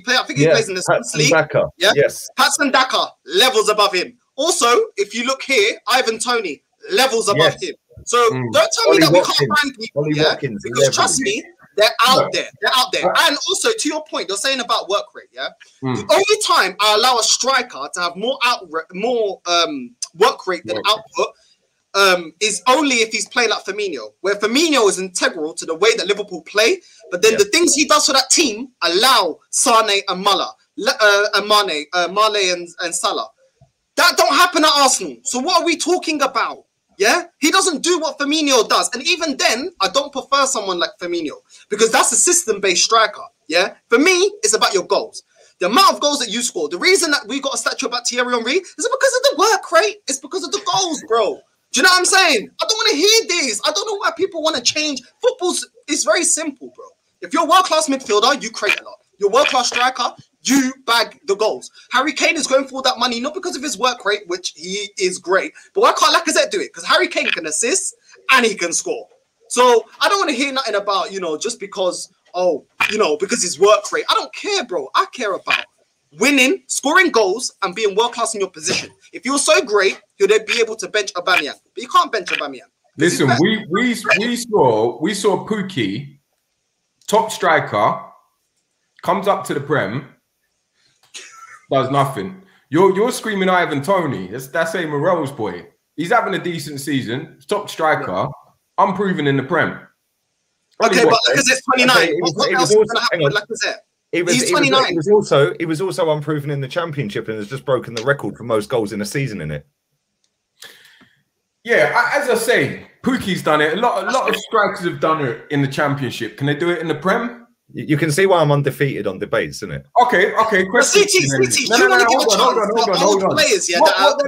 plays in the Spanish league. Daka. Yeah. Yes. Patson Daka, levels above him. Also, if you look here, Ivan Toney, levels above him. So don't tell me that we can't find people. Because trust me, they're out there. They're out there. And also, to your point, you're saying about work rate. Yeah. The only time I allow a striker to have more work rate than output is only if he's playing like Firmino, where Firmino is integral to the way that Liverpool play. But then the things he does for that team allow Sane and Mane and Salah. That don't happen at Arsenal. So what are we talking about? Yeah, he doesn't do what Firmino does. And even then, I don't prefer someone like Firmino because that's a system-based striker. Yeah, for me, it's about your goals. The amount of goals that you score. The reason that we got a statue about Thierry Henry is because of the work rate. It's because of the goals, bro. Do you know what I'm saying? I don't want to hear this. I don't know why people want to change. It's very simple, bro. If you're a world-class midfielder, you create a lot. You're a world-class striker, you bag the goals. Harry Kane is going for all that money, not because of his work rate, which he is great. But why can't Lacazette do it? Because Harry Kane can assist and he can score. So I don't want to hear nothing about, just because, because his work rate. I don't care, bro. I care about winning, scoring goals, and being world-class in your position. If you're so great, you'll then be able to bench Aubameyang. But you can't bench Aubameyang. Listen, we saw Pookie, top striker, comes up to the Prem, does nothing. You're screaming Ivan Toney. That's a Morel's boy. He's having a decent season. Top striker, unproven in the Prem. Okay, but Lacazette's 29. What else is going to happen with Lacazette? He's 29. He was also unproven in the Championship and has just broken the record for most goals in a season in it. Yeah, as I say, Pookie's done it. A lot of strikers have done it in the Championship. Can they do it in the Prem? You can see why I'm undefeated on debates, isn't it? Okay. Question. Hold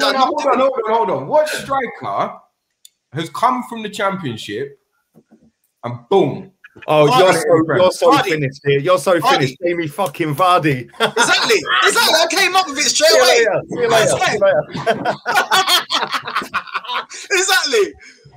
on. Hold on. What striker has come from the Championship and boom? Oh, you're so finished here. You're so finished. Jamie fucking Vardy. Exactly. I came up with it straight away. See you later. Exactly.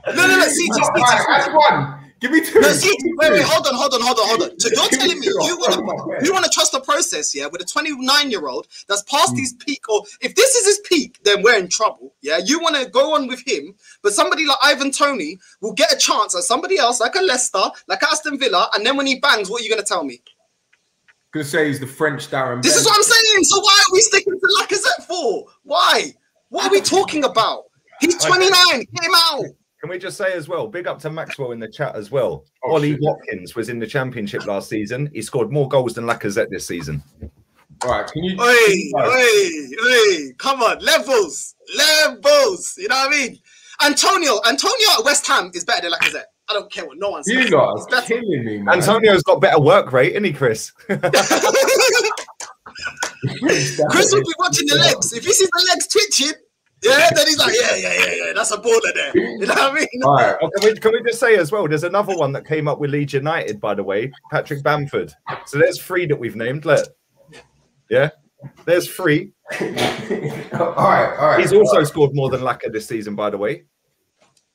No. That's one. Give me two. No, wait, hold on. So you're telling me you want to trust the process, yeah, with a 29-year-old that's past his peak, or if this is his peak, then we're in trouble, yeah? You want to go on with him, but somebody like Ivan Toney will get a chance at somebody else, like a Leicester, like Aston Villa, and then when he bangs, what are you going to tell me? Going to say he's the French Darren. This is what I'm saying. So why are we sticking to Lacazette for? Why? What are we talking about? He's 29. Get him out. Can we just say as well, big up to Maxwell in the chat as well. Ollie Watkins was in the Championship last season. He scored more goals than Lacazette this season. All right, can you... Hey, come on, levels. You know what I mean? Antonio at West Ham is better than Lacazette. I don't care what no one says. You guys are killing me, man. Antonio's got better work rate, isn't he, Chris? Chris will be watching the legs. If he sees the legs twitching, yeah, then he's like, yeah, that's a baller there. You know what I mean? All right. Can we just say as well, there's another one that came up with Leeds United, by the way, Patrick Bamford. So there's 3 that we've named. Look. Yeah, there's 3. All right. He's also scored more than Lacazette this season, by the way.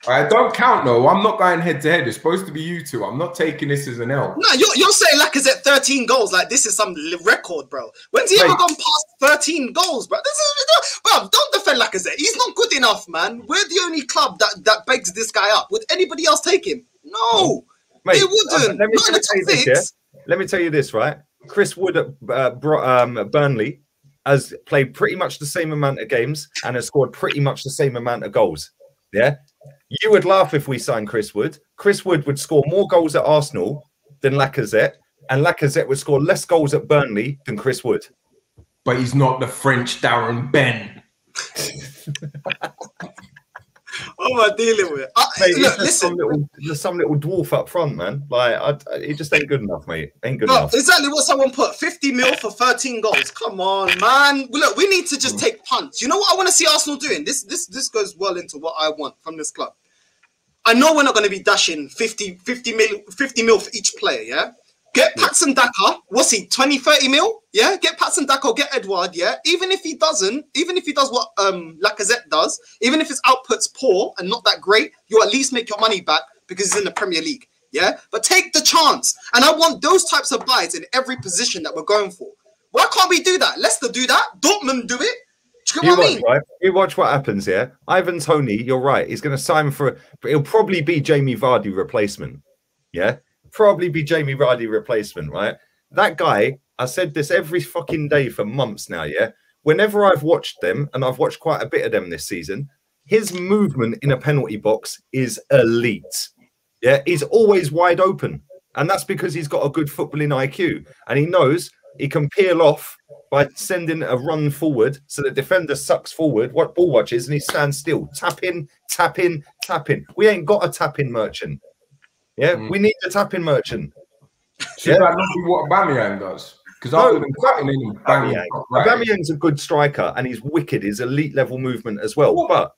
I don't count though. I'm not going head to head. It's supposed to be you two. I'm not taking this as an L. No, you're saying Lacazette 13 goals like this is some record, bro. When's he ever gone past 13 goals, bro? Bro, don't defend Lacazette. He's not good enough, man. We're the only club that begs this guy up. Would anybody else take him? No, mate, they wouldn't. Not in the top 6. Let me tell you this, right? Chris Wood at Burnley has played pretty much the same amount of games and has scored pretty much the same amount of goals. Yeah. You would laugh if we signed Chris Wood. Chris Wood would score more goals at Arsenal than Lacazette, and Lacazette would score less goals at Burnley than Chris Wood. But he's not the French Darren Ben. What am I dealing with? Mate, look, listen. There's some little dwarf up front, man. Like, he just ain't good enough, mate. Ain't good enough. Exactly what someone put. 50 mil for 13 goals. Come on, man. Look, we need to just take punts. You know what I want to see Arsenal doing? This goes well into what I want from this club. I know we're not going to be dashing 50 mil for each player, yeah? Get Patson Daka. What's he, 20, 30 mil? Yeah? Get Patson Daka or get Edouard, yeah? Even if he does what Lacazette does, even if his output's poor and not that great, you at least make your money back because he's in the Premier League, yeah? But take the chance. And I want those types of buys in every position that we're going for. Why can't we do that? Leicester do that. Dortmund do it. You watch what happens here. Ivan Toney, you're right. He's going to sign for, but he'll probably be Jamie Vardy replacement. Yeah, probably be Jamie Vardy replacement. Right? That guy. I said this every fucking day for months now. Yeah. Whenever I've watched them, and I've watched quite a bit of them this season, his movement in a penalty box is elite. Yeah, he's always wide open, and that's because he's got a good footballing IQ, and he knows he can peel off by sending a run forward so the defender sucks forward, what ball watches, and he stands still. Tap in, tap in, tap in. We ain't got a tap in merchant. Yeah, we need a tap in merchant. So that must be what Aubameyang does. Because other than cutting in and banging, Aubameyang's a good striker and he's wicked. He's elite level movement as well. But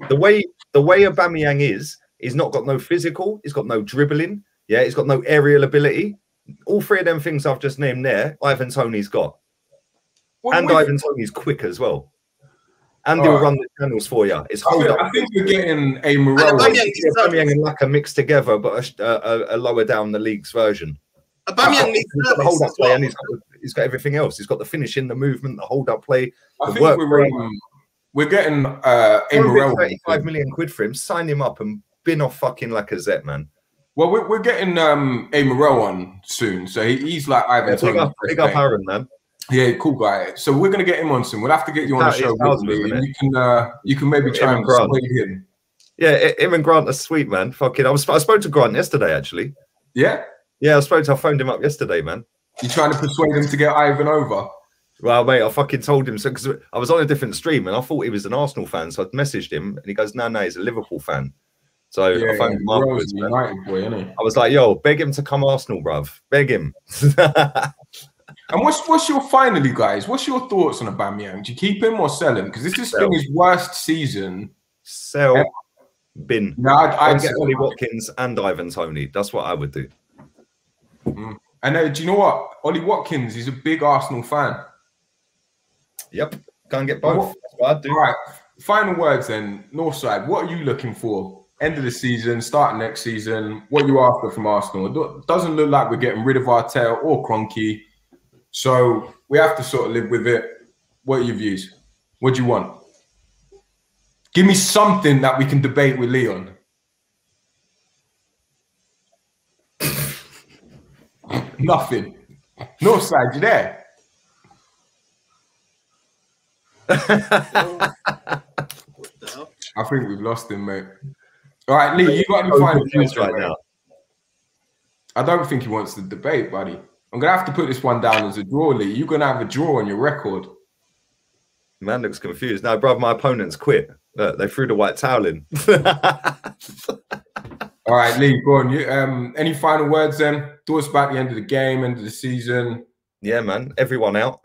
the way Aubameyang is, he's not got no physical. He's got no dribbling. Yeah, he's got no aerial ability. All three of them things I've just named there, Ivan Toney's got. And Ivan Toney's quick as well. And he'll run the channels for you. It's I think we're getting a Morel. Aubameyang and Laka mixed together, but a lower down the league's version. Aubameyang needs the hold up play, and he's got everything else. He's got the finishing, the movement, the hold up play. I think we're getting a Morel. 35 million quid for him. Sign him up and bin off fucking Lacazette, man. Well, we're getting a Morel on soon, so he's like Ivan Toney. Big up Aaron, man. Yeah, cool guy. So we're gonna get him on soon. We'll have to get you on the show, and you can maybe try and persuade him. Yeah, him and Grant are sweet, man. Fucking, I spoke to Grant yesterday, actually. Yeah, yeah, I phoned him up yesterday, man. You trying to persuade him to get Ivan over? Well, mate, I fucking told him so because I was on a different stream and I thought he was an Arsenal fan, so I messaged him and he goes, "No, he's a Liverpool fan." So yeah, I phoned him afterwards. United boy, isn't he? I was like, "Yo, beg him to come Arsenal, bruv. Beg him." And what's your finally, guys? What's your thoughts on Aubameyang? Do you keep him or sell him? Because this has been his worst season. Sell, bin. No, I'd get Ollie Watkins and Ivan Toney. That's what I would do. And do you know what? Ollie Watkins is a big Arsenal fan. Yep, go and get both. That's what I'd do. All right, final words then. Northside, what are you looking for? End of the season, start next season. What are you after from Arsenal? It doesn't look like we're getting rid of Arteta or Kroenke. So we have to sort of live with it. What are your views? What do you want? Give me something that we can debate with Leon. Nothing. Northside, you there? I think we've lost him, mate. All right, Lee, you got any final views right now? I don't think he wants to debate, buddy. I'm going to have to put this one down as a draw, Lee. You're going to have a draw on your record. Man looks confused. No, bruv, my opponents quit. Look, they threw the white towel in. All right, Lee, go on. You, any final words then? Thoughts about the end of the game, end of the season? Yeah, man. Everyone out.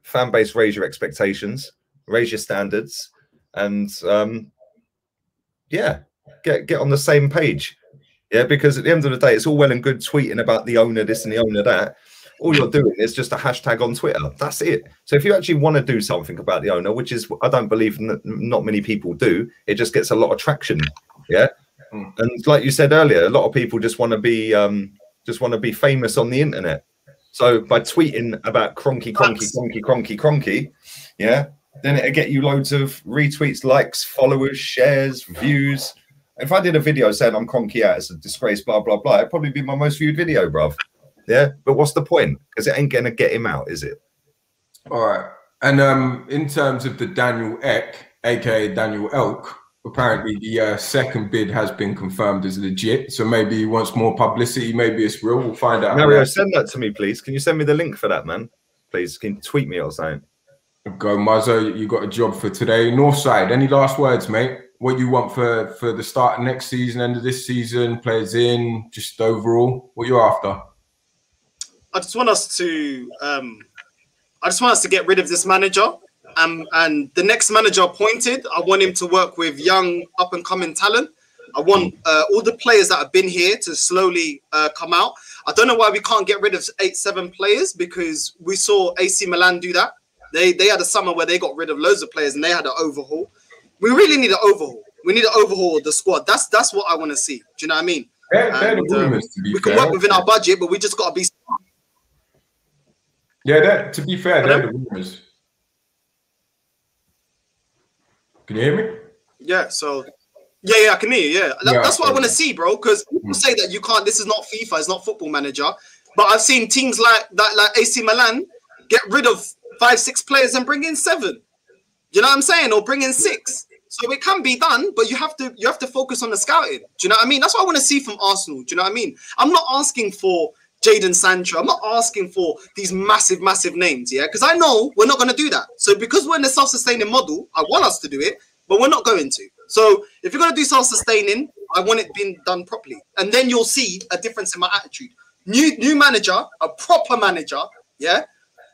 Fan base, raise your expectations. Raise your standards. And, yeah, get on the same page. Yeah, because at the end of the day, it's all well and good tweeting about the owner this and the owner that. All you're doing is just a hashtag on Twitter. That's it. So if you actually want to do something about the owner, which is, I don't believe not many people do, it just gets a lot of traction. Yeah. And like you said earlier, a lot of people just want to be famous on the internet. So by tweeting about cronky, yeah, then it'll get you loads of retweets, likes, followers, shares, views. If I did a video saying I'm cronky out, it's a disgrace, blah, blah, blah, it'd probably be my most viewed video, bruv. Yeah, but what's the point? Because it ain't going to get him out, is it? All right. And in terms of the Daniel Ek, aka Daniel Elk, apparently the second bid has been confirmed as legit. So maybe he wants more publicity. Maybe it's real. We'll find out. Mario, send that to me, please. Can you send me the link for that, man? Please, can you tweet me or something? Go, Muzzo. You got a job for today. Northside, any last words, mate? What you want for the start of next season, end of this season, players in, just overall? What you after? I just want us to get rid of this manager. And the next manager appointed, I want him to work with young up-and-coming talent. I want all the players that have been here to slowly come out. I don't know why we can't get rid of 8-7 players, because we saw AC Milan do that. They had a summer where they got rid of loads of players and they had an overhaul. We really need an overhaul. We need an overhaul of the squad. That's what I want to see. Do you know what I mean? We can work within our budget, but we just got to be smart. Yeah, to be fair, they're the rumors. Can you hear me? Yeah, so yeah, I can hear you. Yeah, that's what I want to see, bro. Because people say that you can't. This is not FIFA. It's not Football Manager. But I've seen teams like AC Milan get rid of 5-6 players and bring in 7. You know what I'm saying? Or bring in 6. So it can be done, but you have to focus on the scouting. Do you know what I mean? That's what I want to see from Arsenal. Do you know what I mean? I'm not asking for Jadon Sancho. I'm not asking for these massive names, yeah? Because I know we're not going to do that. So because we're in the self-sustaining model, I want us to do it, but we're not going to. So if you're going to do self-sustaining, I want it being done properly. And then you'll see a difference in my attitude. New manager, a proper manager, yeah?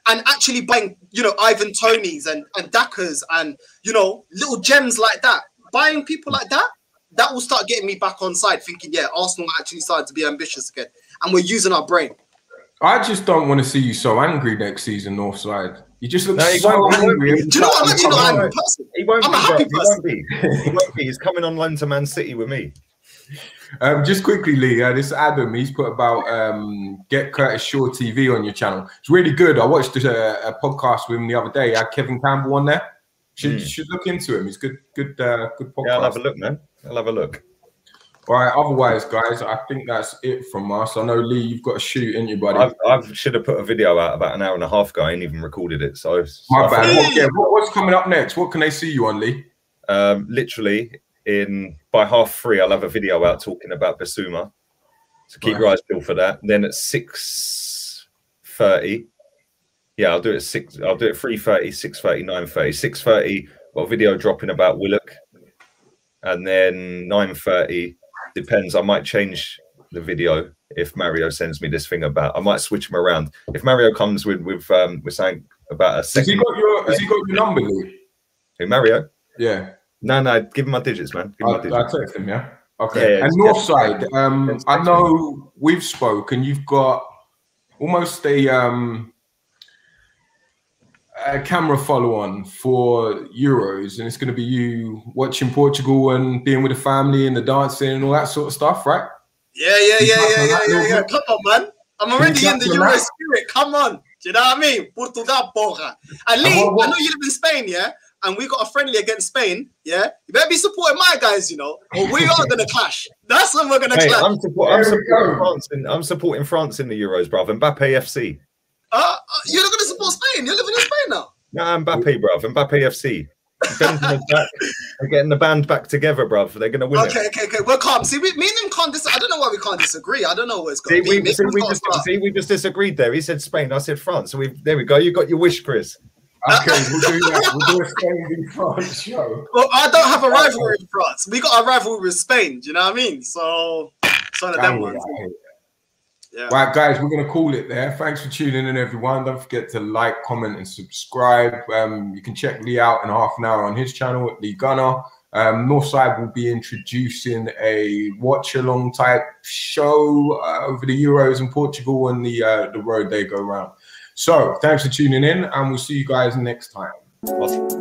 And actually buying, Ivan Tonys and Dakas and, little gems like that. Buying people like that, that will start getting me back on side, thinking, yeah, Arsenal actually started to be ambitious again. And we're using our brain. I just don't want to see you so angry next season, Northside. You just look so angry. Do you know what? I'm actually not an angry person. I'm a happy person. He won't be. He's coming on loan to Man City with me. Just quickly, Lee, this Adam, he's put about Get Curtis Shaw TV on your channel. It's really good. I watched a podcast with him the other day. I had Kevin Campbell on there. You should look into him. He's good podcast. Yeah, I'll have a look, man. I'll have a look. All right, otherwise, guys, I think that's it from us. I know, Lee, you've got to shoot, ain't you, buddy? I should have put a video out about an hour and a half ago. I ain't even recorded it. So my bad. What's coming up next? What can they see you on, Lee? Literally, by 3:30, I'll have a video out talking about Basuma. So keep your eyes peeled for that. Then at 6:30, yeah, I'll do it at 6. I'll do it 3:30, 6:30, 9:30. 6:30, got a video dropping about Willock, and then 9:30. Depends. I might change the video if Mario sends me this thing about. I might switch him around. If Mario comes with saying about a second. Has he got your number, Lee? Who, Mario? Yeah. No, give him my digits, man. Give him my digits. I'll text him, yeah. Okay. Yeah, and Northside, I know we've spoken. You've got almost a camera follow-on for Euros, and it's going to be you watching Portugal and being with the family and the dancing and all that sort of stuff, right? Yeah. Come on, man. I'm already in the Euro spirit. Come on. Do you know what I mean? Portugal, porra. And Lee, I know you live in Spain, yeah? And we got a friendly against Spain, yeah? You better be supporting my guys, or we are going to clash. That's when we're going to clash. I'm supporting France in the Euros, bruv. Mbappe FC. You're not going to support Spain. You're living in Spain now. Nah, Mbappe, bruv. Mbappe FC. They're getting the band back together, bruv. They're going to win it. Okay. We're calm. See, me and him can't disagree. I don't know why we can't disagree. I don't know what it's going to be. We just disagreed there. He said Spain. I said France. So there we go. You got your wish, Chris. Okay, we'll do that. We'll do a Spain v France show. Well, I don't have a rivalry with France. We got a rivalry with Spain. Do you know what I mean? So it's one of them ones. Yeah. Right, guys, we're going to call it there. Thanks for tuning in, everyone. Don't forget to like, comment, and subscribe. You can check Lee out in half an hour on his channel at Lee Gunner. Northside will be introducing a watch-along type show over the Euros in Portugal and the road they go around. So, thanks for tuning in, and we'll see you guys next time. Awesome.